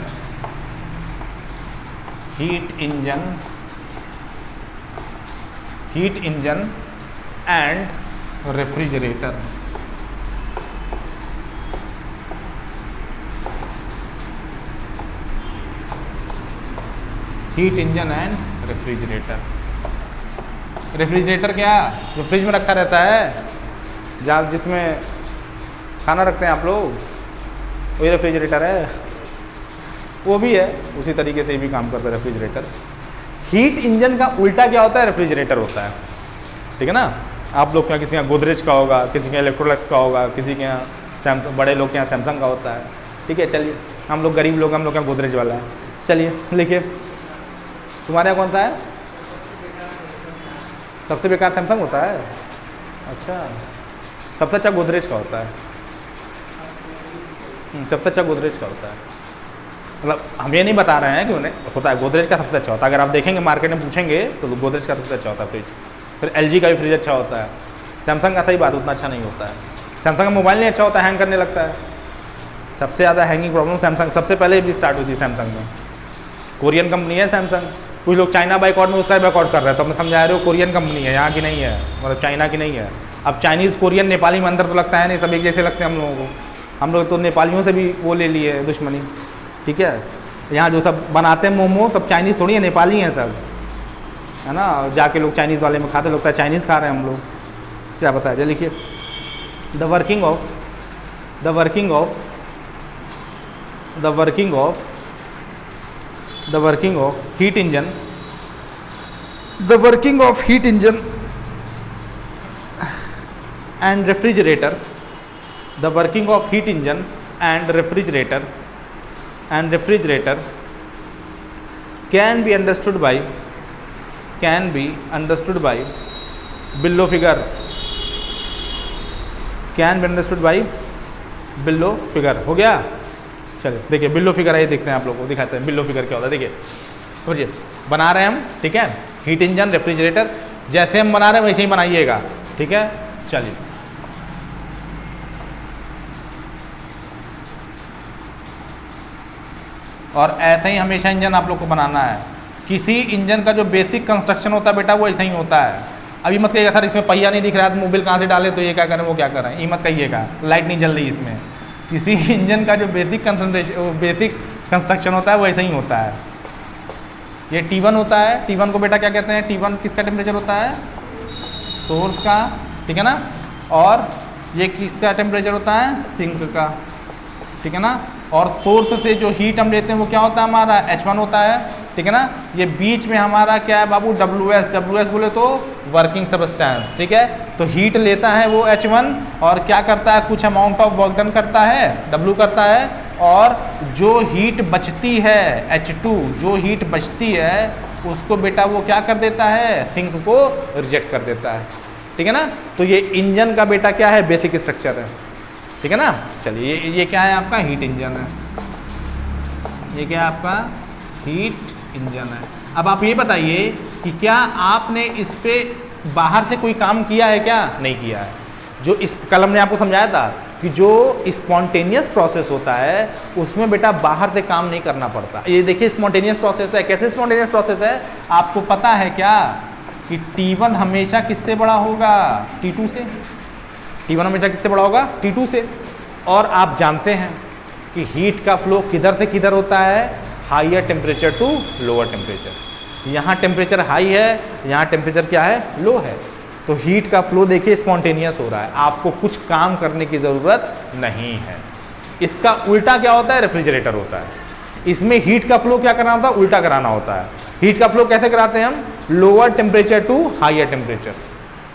Heat engine, heat engine and refrigerator. Heat engine and refrigerator. Refrigerator क्या? जो फ्रिज में रखा रहता है, जहाँ जिसमें खाना रखते हैं आप लोग, वही रेफ्रिजरेटर है। वो भी है, उसी तरीके से ये भी काम करता है रेफ्रिजरेटर। हीट इंजन का उल्टा क्या होता है? रेफ्रिजरेटर होता है। ठीक है ना, आप लोग के यहाँ किसी यहाँ गोदरेज का होगा, किसी के यहाँ इलेक्ट्रोलक्स का होगा, किसी के यहाँ सैमसंग, बड़े लोग के यहाँ सैमसंग का होता है। ठीक है, चलिए हम लोग गरीब लोग, हम लोग के यहाँ गोदरेज वाला है। चलिए लिखिए, तुम्हारे यहाँ कौन सा है? सबसे बेकार सैमसंग होता है। अच्छा, सबसे अच्छा गोदरेज का होता है। सबसे अच्छा गोदरेज का होता है। मतलब हम ये नहीं बता रहे हैं कि उन्हें होता है, गोदरेज का सबसे अच्छा होता है। अगर आप देखेंगे मार्केट में पूछेंगे तो गोदरेज का सबसे अच्छा होता है फ्रिज। फिर एलजी का भी फ्रिज अच्छा होता है। सैमसंग का सही बात उतना अच्छा नहीं होता है। सैमसंग का मोबाइल नहीं अच्छा होता, हैंग करने लगता है। सबसे ज़्यादा हैंगिंग प्रॉब्लम सैमसंग, सबसे पहले भी स्टार्ट हुई थी सैमसंग में। कोरियन कंपनी है सैमसंग। कुछ लोग चाइना बाइकआउट में उसका बाइकआउट कर रहे हैं, तो मैं समझा रहे हो कोरियन कंपनी है, यहाँ की नहीं है, मतलब चाइना की नहीं है। अब चाइनीज़, कोरियन, नेपाली में अंतर तो लगता है नहीं, सब एक जैसे लगते हैं हम लोगों को। हम लोग तो नेपालियों से भी वो ले लिए दुश्मनी। ठीक है, यहाँ जो सब बनाते हैं मोमो, सब चाइनीज़ थोड़ी है, नेपाली हैं सब, है ना। जाके लोग चाइनीज़ वाले में खाते, लगता है चाइनीज़ खा रहे हैं हम लोग, क्या बताया जाए। लिखिए, the working of heat engine, the working of heat engine and refrigerator the working of heat engine and refrigerator can be understood by below figure, can be understood by below figure. हो गया? चलिए देखिए below figure है, देखते हैं आप लोगों को दिखाते हैं बिलो फिगर क्या होता है। देखिए समझिए, बना रहे हैं हम, ठीक है, हीट इंजन रेफ्रिजरेटर जैसे हम बना रहे हैं वैसे ही बनाइएगा, ठीक है। चलिए और ऐसे ही हमेशा इंजन आप लोग को बनाना है। किसी इंजन का जो बेसिक कंस्ट्रक्शन होता है बेटा वो ऐसा ही होता है। अभी मत कहिएगा सर इसमें पहिया नहीं दिख रहा है तो मोबिल कहाँ से डाले तो ये क्या करें वो क्या करें, ये मत कहिएगा, लाइट नहीं जल रही इसमें। किसी इंजन का जो बेसिक कंस्ट्रक्शन होता है वो ऐसा ही होता है। ये T1 होता है, T1 को बेटा क्या कहते हैं, T1 किसका टेम्परेचर होता है, सोर्स का, ठीक है ना। और ये किसका टेम्परेचर होता है, सिंक का, ठीक है ना। और सोर्स से जो हीट हम लेते हैं वो क्या होता है हमारा, H1 होता है, ठीक है ना। ये बीच में हमारा क्या है बाबू, WS बोले तो वर्किंग सब्सटेंस, ठीक है। तो हीट लेता है वो H1 और क्या करता है, कुछ अमाउंट ऑफ वर्क डन करता है, W करता है, और जो हीट बचती है H2, जो हीट बचती है उसको बेटा वो क्या कर देता है, सिंक को रिजेक्ट कर देता है, ठीक है ना। तो ये इंजन का बेटा क्या है, बेसिक स्ट्रक्चर है, ठीक है ना। चलिए ये क्या है आपका, हीट इंजन है, ये क्या है आपका हीट इंजन है। अब आप ये बताइए कि क्या आपने इस पे बाहर से कोई काम किया है क्या, नहीं किया है। जो इस कलम ने आपको समझाया था कि जो स्पॉन्टेनियस प्रोसेस होता है उसमें बेटा बाहर से काम नहीं करना पड़ता। ये देखिए स्पॉन्टेनियस प्रोसेस है, कैसे स्पॉन्टेनियस प्रोसेस है, आपको पता है क्या कि T1 हमेशा किससे बड़ा होगा, T2 से। T1 हमेशा किससे बड़ा होगा, T2 से। और आप जानते हैं कि हीट का फ्लो किधर से किधर होता है, higher temperature to lower temperature. यहाँ टेम्परेचर हाई है, यहाँ टेम्परेचर क्या है, लो है। तो हीट का फ्लो देखिए स्पॉन्टेनियस हो रहा है, आपको कुछ काम करने की ज़रूरत नहीं है। इसका उल्टा क्या होता है, रेफ्रिजरेटर होता है। इसमें हीट का फ्लो क्या कराना होता है, उल्टा कराना होता है। हीट का फ्लो कैसे कराते हैं हम, lower temperature to higher temperature.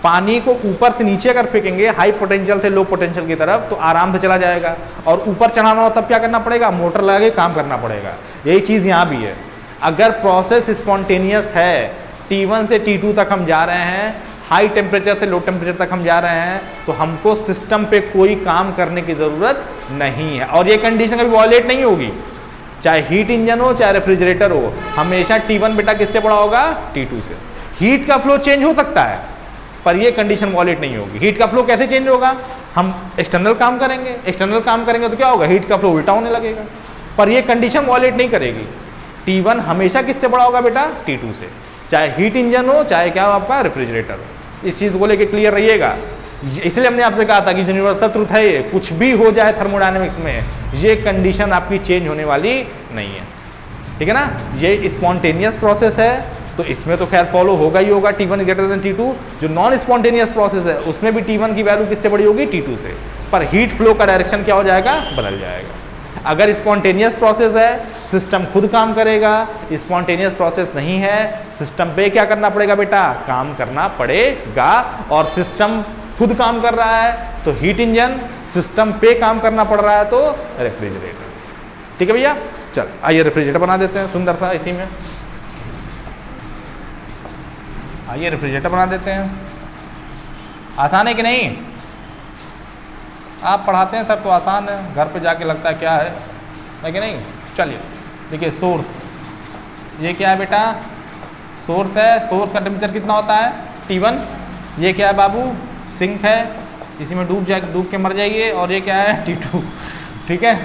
पानी को ऊपर से नीचे अगर फेंकेंगे हाई पोटेंशियल से लो पोटेंशियल की तरफ तो आराम से चला जाएगा, और ऊपर चढ़ाना हो तब क्या करना पड़ेगा, मोटर लगा के काम करना पड़ेगा। यही चीज़ यहाँ भी है। अगर प्रोसेस स्पॉन्टेनियस है, T1 से T2 तक हम जा रहे हैं, हाई टेम्परेचर से लो टेम्परेचर तक हम जा रहे हैं, तो हमको सिस्टम पे कोई काम करने की ज़रूरत नहीं है। और ये कंडीशन कभी वॉयलेट नहीं होगी, चाहे हीट इंजन हो चाहे रेफ्रिजरेटर हो, हमेशा T1 बेटा किससे बड़ा होगा, T2 से। हीट का फ्लो चेंज हो सकता है पर ये कंडीशन वॉलेट नहीं होगी। हीट का फ्लो कैसे चेंज होगा, हम एक्सटर्नल काम करेंगे तो क्या होगा, हीट का फ्लो उल्टा होने लगेगा, पर ये कंडीशन वॉलेट नहीं करेगी। T1 हमेशा किससे बड़ा होगा बेटा, T2 से, चाहे हीट इंजन हो चाहे क्या हो आपका रेफ्रिजरेटर हो। इस चीज़ को लेके क्लियर रहिएगा। इसलिए हमने आपसे कहा था कि यूनिवर्सल ट्रुथ है ये, कुछ भी हो जाए थर्मोडायनेमिक्स में ये कंडीशन आपकी चेंज होने वाली नहीं है, ठीक है ना। ये स्पॉन्टेनियस प्रोसेस है तो इसमें तो खैर फॉलो होगा ही होगा, T1 ग्रेटर देन T2। जो नॉन स्पॉन्टेनियस प्रोसेस है उसमें भी T1 की वैल्यू किससे बड़ी होगी, T2 से, पर हीट फ्लो का डायरेक्शन क्या हो जाएगा, बदल जाएगा। अगर स्पॉन्टेनियस प्रोसेस है सिस्टम खुद काम करेगा, स्पॉन्टेनियस प्रोसेस नहीं है सिस्टम पे क्या करना पड़ेगा बेटा, काम करना पड़ेगा। और सिस्टम खुद काम कर रहा है तो हीट इंजन, सिस्टम पे काम करना पड़ रहा है तो रेफ्रिजरेटर, ठीक है भैया। चल आइए रेफ्रिजरेटर बना देते हैं सुंदर सा, इसी में आइए रेफ्रिजरेटर बना देते हैं। आसान है कि नहीं, आप पढ़ाते हैं सर तो आसान है, घर पे जाके लगता है क्या है कि नहीं। चलिए देखिए सोर्स, ये क्या है बेटा, सोर्स है, सोर्स का टेम्परेचर कितना होता है, T1। ये क्या है बाबू, सिंक है, इसी में डूब के मर जाइए। और ये क्या है, T2, ठीक है।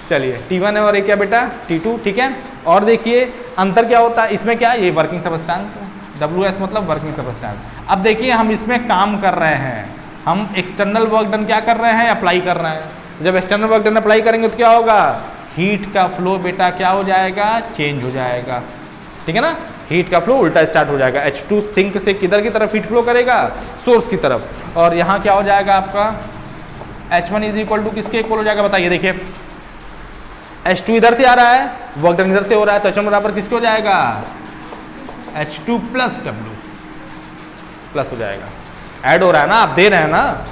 चलिए T1 है और ये क्या बेटा, T2, ठीक है। और देखिए अंतर क्या होता है, इसमें क्या है, ये वर्किंग सब्सटेंस है, WS मतलब वर्किंग सब्सटेंस। अब देखिए हम इसमें काम कर रहे हैं, हम एक्सटर्नल वर्क डन क्या कर रहे हैं, अप्लाई कर रहे हैं। जब एक्सटर्नल वर्क डन अप्लाई करेंगे तो क्या होगा, हीट का फ्लो बेटा क्या हो जाएगा, चेंज हो जाएगा, ठीक है ना। हीट का फ्लो उल्टा स्टार्ट हो जाएगा, H2 सिंक से किधर की तरफ हीट फ्लो करेगा, सोर्स की तरफ। और यहाँ क्या हो जाएगा आपका, H1 इज इक्वल टू किसके इक्वल हो जाएगा बताइए। देखिए H2 इधर से आ रहा है, वर्क डन इधर से हो रहा है, तो H1 बराबर किसके हो जाएगा, H2 प्लस W प्लस हो जाएगा। ऐड हो रहा है ना, आप दे रहे हैं ना,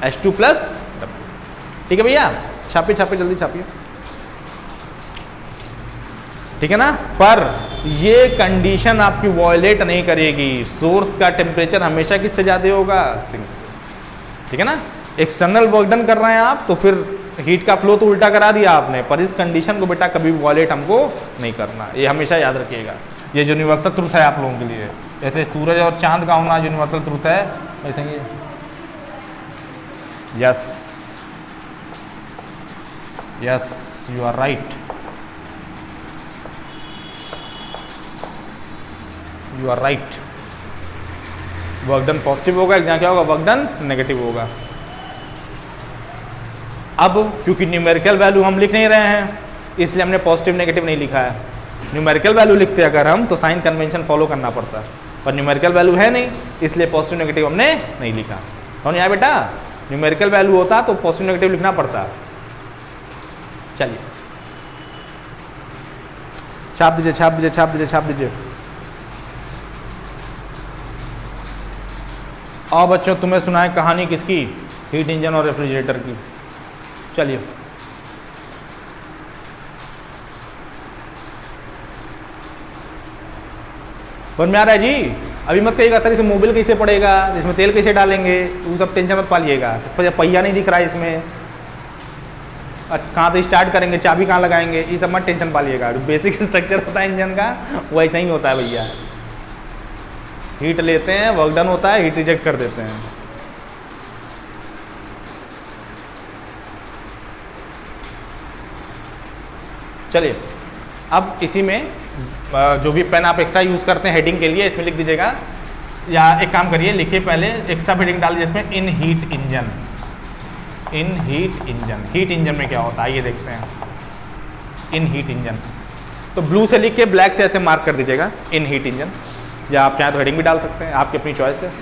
H2 प्लस W, ठीक है भैया, छापिए छापिए जल्दी छापिए, ठीक है ना। पर ये कंडीशन आपकी वॉयलेट नहीं करेगी, सोर्स का टेम्परेचर हमेशा किससे ज़्यादा होगा, सिंक से, ठीक है ना। एक्सटर्नल वर्क डन कर रहे हैं आप तो फिर हीट का फ्लो तो उल्टा करा दिया आपने, पर इस कंडीशन को बेटा कभी वॉयलेट हमको नहीं करना, ये हमेशा याद रखिएगा। ये यूनिवर्सल ट्रूथ है आप लोगों के लिए, जैसे सूरज और चांद का होना यूनिवर्सल ट्रूथ है, ऐसे ही। Yes yes you are right, you are right. Work done positive होगा, एग्जाम क्या होगा, वर्क डन नेगेटिव होगा। अब क्योंकि न्यूमेरिकल वैल्यू हम लिख नहीं रहे हैं इसलिए हमने पॉजिटिव नेगेटिव नहीं लिखा है। न्यूमेरिकल वैल्यू लिखते अगर हम तो साइन कन्वेंशन फॉलो करना पड़ता है, पर न्यूमेरिकल वैल्यू है नहीं इसलिए पॉजिटिव नेगेटिव हमने नहीं लिखा। समझ आया बेटा, न्यूमेरिकल वैल्यू होता तो पॉजिटिव नेगेटिव लिखना पड़ता। चलिए छाप दीजिए छाप दीजिए छाप दीजिए छाप दीजिए। और बच्चों तुम्हें सुना है कहानी किसकी, हीट इंजन और रेफ्रिजरेटर की। चलिए समझ में आ रहा है जी। अभी मत कहिएगा सर इसे मोबिल कैसे पड़ेगा, इसमें तेल कैसे डालेंगे, वो सब टेंशन मत पालिएगा। पहिया नहीं दिख रहा है इसमें, अच्छा कहाँ से स्टार्ट करेंगे, चाबी कहाँ लगाएंगे, ये सब मत टेंशन पालिएगा। बेसिक स्ट्रक्चर होता है इंजन का वो ऐसा ही होता है भैया। हीट लेते हैं, वर्क डन होता है, हीट रिजेक्ट कर देते हैं। चलिए अब इसी में जो भी पेन आप एक्स्ट्रा यूज़ करते हैं हेडिंग के लिए इसमें लिख दीजिएगा, या एक काम करिए लिखिए पहले एक सब हेडिंग डाल दीजिए इसमें, इन हीट इंजन। इन हीट इंजन, हीट इंजन में क्या होता है ये देखते हैं। इन हीट इंजन तो ब्लू से लिख के ब्लैक से ऐसे मार्क कर दीजिएगा, इन हीट इंजन, या आप चाहे तो हेडिंग भी डाल सकते हैं, आपकी अपनी चॉइस है।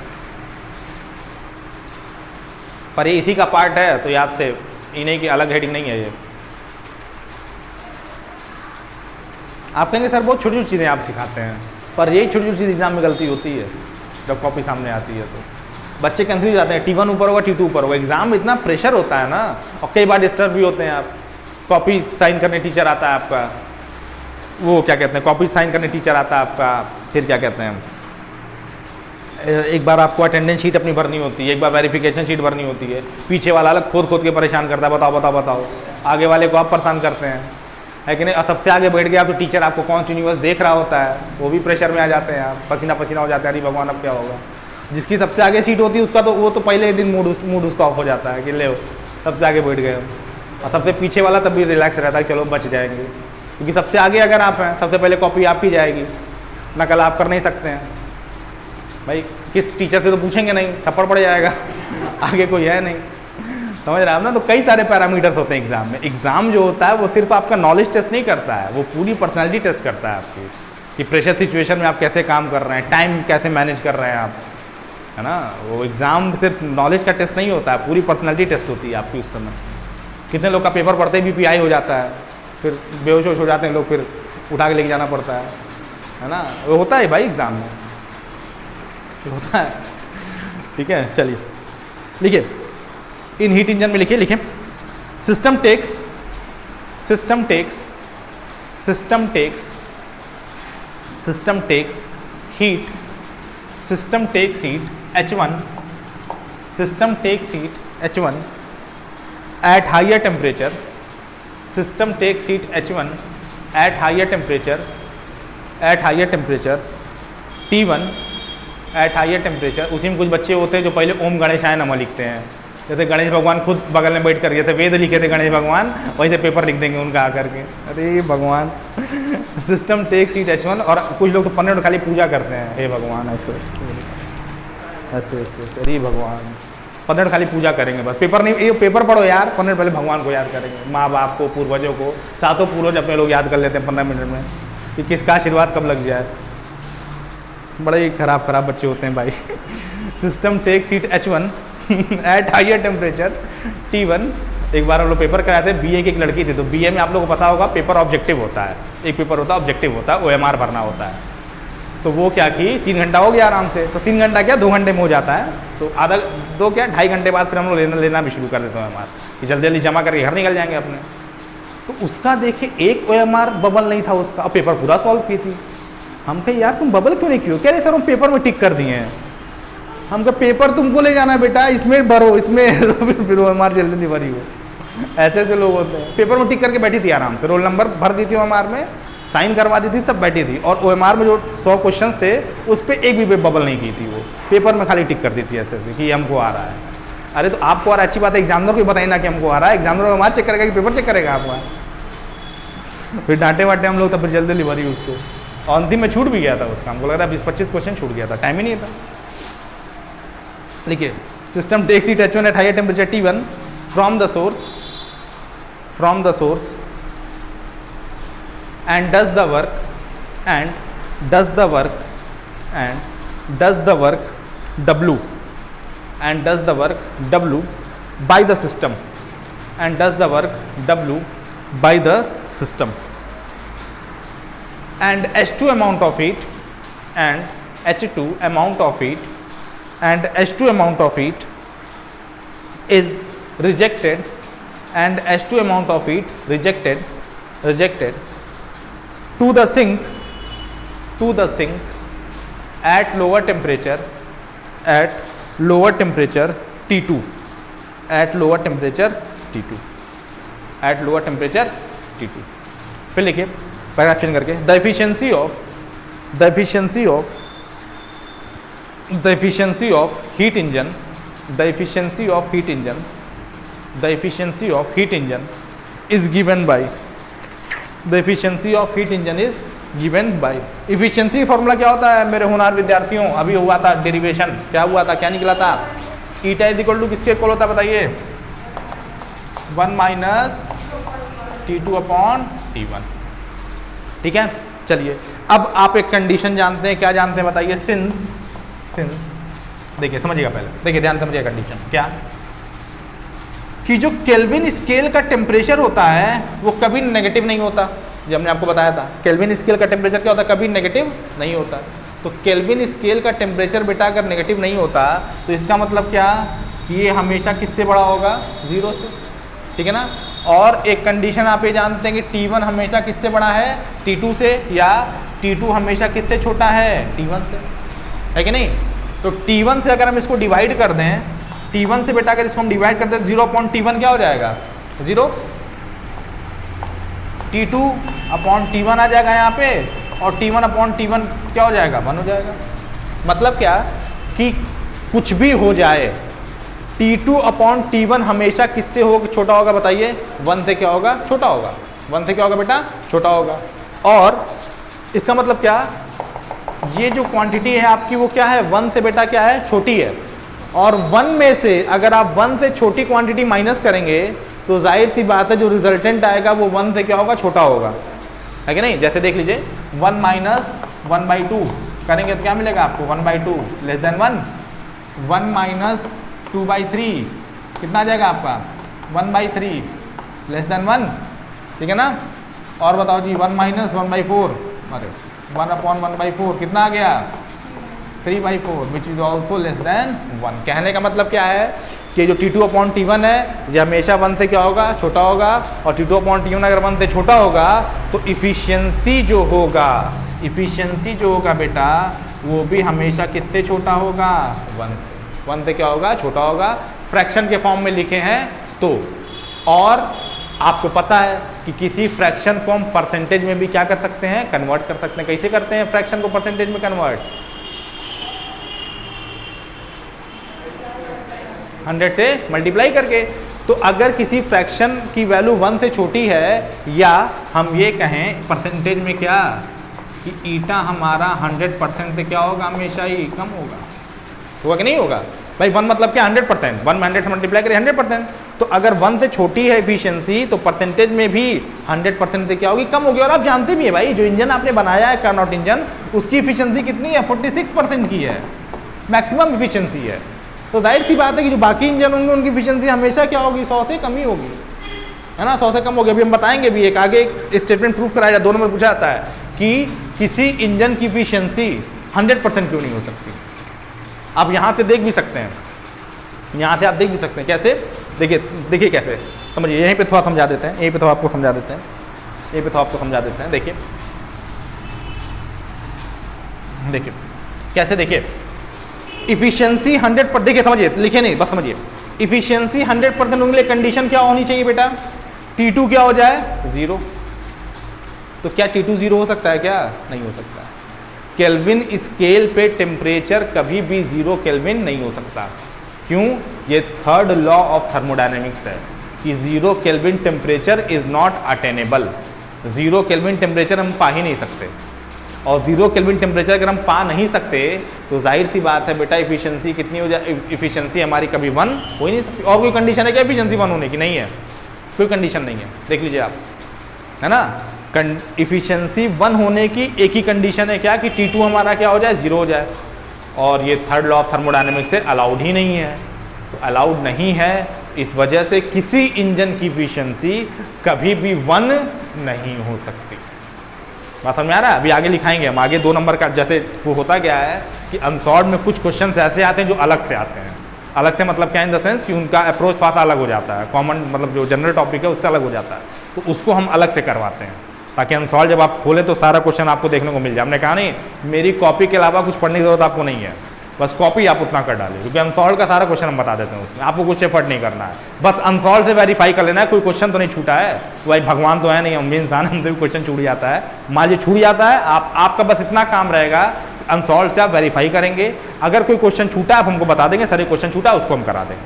पर ये इसी का पार्ट है तो याद से इन्हीं की अलग हेडिंग नहीं है ये। आप कहेंगे सर बहुत छोटी छोटी चीज़ें आप सिखाते हैं, पर यही छोटी छोटी चीज़ एग्जाम में गलती होती है जब कॉपी सामने आती है तो बच्चे कंफ्यूज जाते हैं, T1 ऊपर होगा T2 ऊपर होगा। एग्जाम में इतना प्रेशर होता है ना, और कई बार डिस्टर्ब भी होते हैं आप। कॉपी साइन करने टीचर आता है आपका, वो क्या कहते हैं, कॉपी साइन करने टीचर आता है आपका, फिर क्या कहते हैं, एक बार आपको अटेंडेंस शीट अपनी भरनी होती है, एक बार वेरिफिकेशन शीट भरनी होती है, पीछे वाला अलग खोद खोद के परेशान करता है, बताओ बताओ बताओ, आगे वाले को आप परेशान करते हैं, है कि नहीं। और सबसे आगे बैठ गया तो टीचर आपको कॉन्टिन्यूअस देख रहा होता है, वो भी प्रेशर में आ जाते हैं आप, पसीना पसीना हो जाता है, अरे भगवान अब क्या होगा। जिसकी सबसे आगे सीट होती है उसका तो वो तो पहले ही दिन मूड उसका ऑफ हो जाता है कि ले सबसे आगे बैठ गए, और सबसे पीछे वाला तब भी रिलैक्स रहता है कि चलो बच जाएंगे, क्योंकि सबसे आगे अगर आप हैं सबसे पहले कॉपी आप ही जाएगी, नकल आप कर नहीं सकते हैं भाई, किस टीचर से तो पूछेंगे नहीं, थप्पड़ पड़ जाएगा आगे कोई है नहीं, समझ रहे हैं ना। तो कई सारे पैरामीटर्स होते हैं एग्जाम में। एग्जाम जो होता है वो सिर्फ आपका नॉलेज टेस्ट नहीं करता है, वो पूरी पर्सनैलिटी टेस्ट करता है आपकी, कि प्रेशर सिचुएशन में आप कैसे काम कर रहे हैं, टाइम कैसे मैनेज कर रहे हैं आप, है ना। वो एग्जाम सिर्फ नॉलेज का टेस्ट नहीं होता है, पूरी पर्सनैलिटी टेस्ट होती है आपकी उस समय। कितने लोग का पेपर पढ़ते ही BPI हो जाता है, फिर बेहोश हो जाते हैं लोग, फिर उठा के लेके जाना पड़ता है ना। वो होता है भाई एग्जाम में, होता है, ठीक है। चलिए लिखिए, इन हीट इंजन में लिखिए, लिखिए system takes heat, system takes heat H1 at higher temperature, system takes heat H1 at higher temperature T1 at higher temperature। उसी में कुछ बच्चे होते हैं जो पहले ओम गणेशाय नमः लिखते हैं, जैसे गणेश भगवान खुद बगल में बैठ कर गए थे, वेद लिखे थे गणेश भगवान, वैसे पेपर लिख देंगे उनका आकर के, अरे भगवान सिस्टम टेक्स हीट H1। और कुछ लोग तो पन्ने में खाली पूजा करते हैं, हे भगवान ऐसे ऐसे, अरे भगवान, पन्ने में खाली पूजा करेंगे बस, पेपर नहीं, ये पेपर पढ़ो यार, पन्ने पहले भगवान को याद करेंगे, माँ बाप को, पूर्वजों को, सातों पूर्वज अपने लोग याद कर लेते हैं 15 मिनट में, कि किसका आशीर्वाद कब लग जाए। बड़े ही खराब बच्चे होते हैं भाई। System takes heat H1 at higher temperature T1। एक बार हम लोग पेपर कराए थे, BA की एक लड़की थी, तो BA में आप लोगों को पता होगा पेपर ऑब्जेक्टिव होता है, एक पेपर होता है ऑब्जेक्टिव होता है, OMR भरना होता है। तो वो क्या की 3 घंटा हो गया आराम से, तो 3 घंटा क्या 2 घंटे में हो जाता है, तो आधा 2 क्या 2.5 घंटे बाद फिर हम लोग लेना भी शुरू कर देते हैं OMR कि जल्दी जल्दी जमा करके घर निकल जाएंगे अपने। तो उसका देखे एक OMR बबल नहीं था उसका, और पेपर पूरा सॉल्व की थी। हम कहे यार तुम बबल क्यों नहीं किए? कह रहे सर हम पेपर में टिक कर दिए हैं। हम कहे पेपर तुमको ले जाना है बेटा, इसमें भरो, इसमें तो फिर OMR जल्दी नहीं भरी हो। ऐसे ऐसे लोग होते हैं। पेपर में टिक करके बैठी थी आराम से, रोल नंबर भर दी थी OMR में, साइन करवा दी थी, सब बैठी थी, और OMR में जो 100 क्वेश्चन थे उस पर एक भी बबल नहीं की थी, वो पेपर में खाली टिक कर दी थी ऐसे ऐसे कि हमको आ रहा है। अरे तो आपको आ रहा है अच्छी बात है, एग्जामिनर को बताइए ना कि हमको आ रहा है, एग्जामिनर OMR चेक करेगा कि पेपर चेक करेगा आपका। फिर डांटे वाटे हम लोग, तब फिर जल्दी भरी उसको, और अंतिम में छूट भी गया था उसका, हमको लग रहा है 20-25 क्वेश्चन छूट गया था, टाइम ही नहीं था। देखिए system takes heat H1 at higher temperature T1 from the source and does the work W by the system and H2 amount of heat and H2 amount of heat is rejected and H2 amount of heat rejected to the sink at lower temperature T2 फिर लिखिए paragraph change करके, the efficiency of heat engine is given by efficiency formula क्या होता है मेरे होनहार विद्यार्थियों? अभी हुआ था डेरिवेशन, क्या हुआ था, क्या निकला था? ईटा इज इक्वल टू किसके इक्वल होता है बताइए? 1 माइनस T2 अपॉन T1। ठीक है, चलिए अब आप एक कंडीशन जानते हैं, क्या जानते हैं बताइए? सिंस देखिए समझिएगा, पहले देखिए ध्यान समझिएगा कंडीशन क्या, कि जो केल्विन स्केल का टेम्परेचर होता है वो कभी नेगेटिव नहीं होता। जो हमने आपको बताया था केल्विन स्केल का टेम्परेचर क्या होता है, कभी नेगेटिव नहीं होता। तो केल्विन स्केल का टेम्परेचर बेटा अगर नेगेटिव नहीं होता तो इसका मतलब क्या, ये हमेशा किससे बड़ा होगा? 0 से। ठीक है ना। और एक कंडीशन आप ये जानते हैं कि T1 हमेशा किससे बड़ा है? T2 से, या T2 हमेशा किससे छोटा है? T1 से, है कि नहीं? तो T1 से अगर हम इसको डिवाइड कर दें, T1 से बेटा अगर इसको हम डिवाइड करते हैं 0 अपॉन T1 क्या हो जाएगा? 0। T2 अपॉन T1 आ जाएगा यहाँ पे, और T1 अपॉन T1 क्या हो जाएगा? 1 हो जाएगा। मतलब क्या कि कुछ भी हो जाए T2 अपॉन T1 हमेशा किससे हो छोटा होगा बताइए? 1 से क्या होगा? छोटा होगा। 1 से क्या होगा बेटा? छोटा होगा। और इसका मतलब क्या, ये जो क्वांटिटी है आपकी वो क्या है? 1 से बेटा क्या है? छोटी है। और 1 में से अगर आप 1 से छोटी क्वांटिटी माइनस करेंगे तो जाहिर सी बात है जो रिजल्टेंट आएगा वो 1 से क्या होगा? छोटा होगा, है कि नहीं? जैसे देख लीजिए 1 माइनस 1/2 करेंगे तो क्या मिलेगा आपको? 1/2 लेस देन 1। 1 माइनस 2/3 कितना आ जाएगा आपका? 1/3 लेस देन 1। ठीक है ना। और बताओ जी 1 माइनस 1/4, अरे 1 अपॉन 1/4 कितना आ गया? 3/4 which is also less than 1। कहने का मतलब क्या है कि जो T2 अपॉन T1 है ये हमेशा 1 से क्या होगा? छोटा होगा। और T2 अपॉन T1 अगर 1 से छोटा होगा तो इफिशियंसी जो होगा बेटा वो भी हमेशा किससे छोटा होगा? 1 से। 1 से क्या होगा? छोटा होगा। फ्रैक्शन के फॉर्म में लिखे हैं तो। और आपको पता है कि किसी फ्रैक्शन को हम परसेंटेज में भी क्या कर सकते हैं? कन्वर्ट कर सकते हैं। कैसे करते हैं फ्रैक्शन को परसेंटेज में कन्वर्ट? 100 से मल्टीप्लाई करके। तो अगर किसी फ्रैक्शन की वैल्यू 1 से छोटी है, या हम ये कहें परसेंटेज में क्या, कि ईटा हमारा 100% से क्या होगा? हमेशा ही कम होगा कि नहीं होगा? भाई 1 मतलब क्या? 100%। 1 में 100 से मल्टीप्लाई करें 100%। तो अगर 1 से छोटी है एफिशिएंसी तो परसेंटेज में भी 100% से क्या होगी? कम होगी। और आप जानते भी है भाई जो इंजन आपने बनाया है कार्नोट इंजन, उसकी एफिशिएंसी कितनी है? 46% की है, मैक्सिमम एफिशिएंसी है। तो जाहिर सी बात है कि जो बाकी इंजन होंगे उनकी एफिशिएंसी हमेशा क्या होगी? 100 से कम ही होगी, है ना। 100 से कम होगी। अभी हम बताएंगे भी, एक आगे एक स्टेटमेंट प्रूफ कराया 2 नंबर पूछा जाता है कि किसी इंजन की इफिशियंसी 100% क्यों नहीं हो सकती? आप यहाँ से देख भी सकते हैं, यहाँ से आप देख भी सकते हैं। कैसे? देखिए कैसे, समझिए। यहीं पे थोड़ा समझा देते हैं, यहीं पे थोड़ा आपको समझा देते हैं, यहीं पे थोड़ा आपको समझा देते हैं। देखिए कैसे, देखिए इफिशियंसी 100%, देखिए समझिए, लिखे नहीं, बस समझिए। इफिशियंसी 100% होने के लिए कंडीशन क्या होनी चाहिए बेटा? T2 क्या हो जाए? 0। तो क्या T2 0 हो सकता है क्या? नहीं हो सकता। केल्विन स्केल पे टेम्परेचर कभी भी 0 केल्विन नहीं हो सकता। क्यों? ये थर्ड लॉ ऑफ थर्मोडायनेमिक्स है कि 0 kelvin temperature is not attainable. 0 kelvin temperature हम पा ही नहीं सकते, और 0 केल्विन टेम्परेचर अगर हम पा नहीं सकते तो जाहिर सी बात है बेटा इफिशियंसी कितनी हो जाए? इफिशियंसी हमारी कभी 1 हो ही नहीं सकती। और कोई कंडीशन है क्या इफिशियंसी 1 होने की? नहीं है, कोई कंडीशन नहीं है। देख लीजिए आप, है ना। इफिशियंसी 1 होने की एक ही कंडीशन है, क्या? कि T2 हमारा क्या हो जाए? 0 हो जाए। और ये थर्ड लॉ ऑफ थर्मोडायनेमिक्स से अलाउड ही नहीं है। तो अलाउड नहीं है, इस वजह से किसी इंजन की इफिशियंसी कभी भी 1 नहीं हो सकती। बात समझ में आ रहा है? अभी आगे लिखाएंगे हम, आगे 2 नंबर का। जैसे वो होता क्या है कि अनसॉर्ट में कुछ क्वेश्चन ऐसे आते हैं जो अलग से आते हैं। अलग से मतलब क्या? इन द सेंस कि उनका अप्रोच थोड़ा अलग हो जाता है, कॉमन मतलब जो जनरल टॉपिक है उससे अलग हो जाता है, तो उसको हम अलग से करवाते हैं, ताकि अनसॉल्व जब आप खोलें तो सारा क्वेश्चन आपको देखने को मिल जाए। हमने कहा नहीं, मेरी कॉपी के अलावा कुछ पढ़ने की जरूरत आपको नहीं है, बस कॉपी आप उतना कर डालिए, क्योंकि अनसॉल्व का सारा क्वेश्चन हम बता देते हैं उसमें। आपको कुछ एफर्ट नहीं करना है, बस अनसॉल्व से वेरीफाई कर लेना है कोई क्वेश्चन तो नहीं छूटा है। तो भाई भगवान तो है नहीं, हम भी इंसान, हमसे भी क्वेश्चन छूट जाता है। मान लीजिए छूट जाता है, आपका बस इतना काम रहेगा, अनसॉल्व से आप वेरीफाई करेंगे। अगर कोई क्वेश्चन छूटा आप हमको बता देंगे, सारे क्वेश्चन छूटा उसको हम करा देंगे,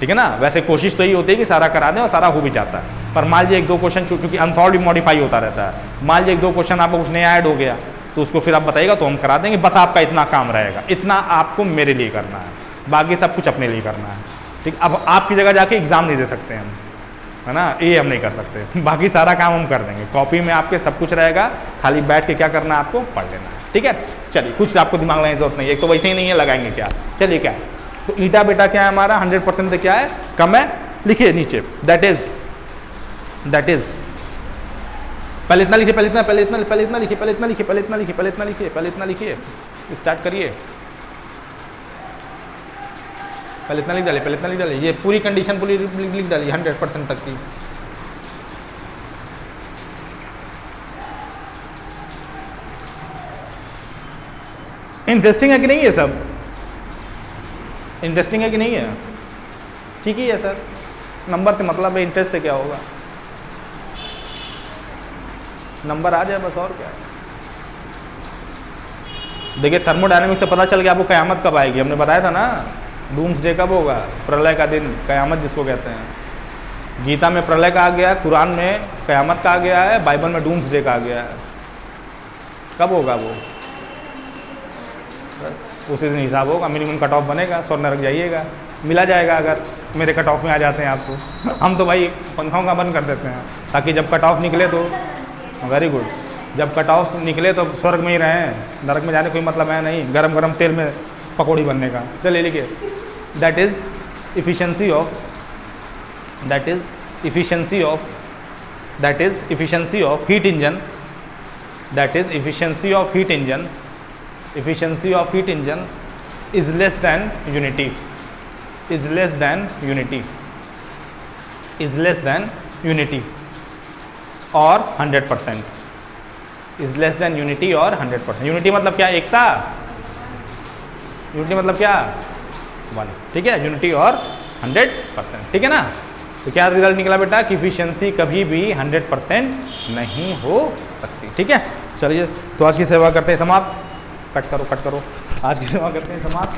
ठीक है ना। वैसे कोशिश तो यही होती है कि सारा करा दें, और सारा हो भी जाता है। पर मान लीजिए 1-2 क्वेश्चन, क्योंकि अनसॉल्व भी मॉडिफाई होता रहता है, मान लीजिए 1-2 क्वेश्चन आपको कुछ नया ऐड हो गया तो उसको फिर आप बताइएगा तो हम करा देंगे। बस आपका इतना काम रहेगा, इतना आपको मेरे लिए करना है, बाकी सब कुछ अपने लिए करना है, ठीक। अब आपकी जगह जाके एग्जाम नहीं दे सकते हम, है ना, ये हम नहीं कर सकते। बाकी सारा काम हम कर देंगे, कॉपी में आपके सब कुछ रहेगा, खाली बैठ के क्या करना है आपको? पढ़ लेना है, ठीक है। चलिए, कुछ आपको दिमाग लगाने की जरूरत नहीं है, एक तो वैसे ही नहीं है, लगाएंगे क्या? चलिए क्या है, तो ईटा बेटा क्या है हमारा? 100% से क्या है? कम है। लिखिए नीचे, दैट इज पहले इतना लिखिए, पहले इतना लिखिए, स्टार्ट करिए। पहले इतना लिख डालिए, ये पूरी कंडीशन पूरी लिख डालिए 100% तक की। इंटरेस्टिंग है कि नहीं है? सब इंटरेस्टिंग है कि नहीं है? ठीक ही है सर, नंबर से मतलब है, इंटरेस्ट से क्या होगा? नंबर आ जाए बस, और क्या है। देखिए थर्मोडायनेमिक्स से पता चल गया आपको कयामत कब आएगी। हमने बताया था ना, डूम्स डे कब होगा? प्रलय का दिन, कयामत जिसको कहते हैं। गीता में प्रलय का आ गया, कुरान में कयामत का आ गया है, बाइबल में डूम्स डे का आ गया है। कब होगा वो? बस उसी दिन हिसाब होगा, मिनिमम कट ऑफ बनेगा, स्वर्ग नरक जाइएगा, मिला जाएगा अगर मेरे कट ऑफ में आ जाते हैं आपको। हम तो भाई पंखाओं का बंद कर देते हैं, ताकि जब कट ऑफ निकले तो वेरी गुड, जब कट ऑफ निकले तो स्वर्ग में ही रहें, नरक में जाने कोई मतलब है नहीं, गरम गरम तेल में पकौड़ी बनने का। चलिए लिखिए, that is efficiency of heat engine, efficiency of heat engine is less than unity, और 100%, is less than unity और 100%। यूनिटी मतलब क्या? एकता। यूनिटी मतलब क्या? 1, ठीक है। यूनिटी और 100%, ठीक है ना। तो क्या रिजल्ट निकला बेटा? कि इफिशियंसी कभी भी 100% नहीं हो सकती, ठीक है। चलिए, तो आज की सेवा करते हैं समाप्त। कट करो, आज की सेवा करते हैं समाप्त।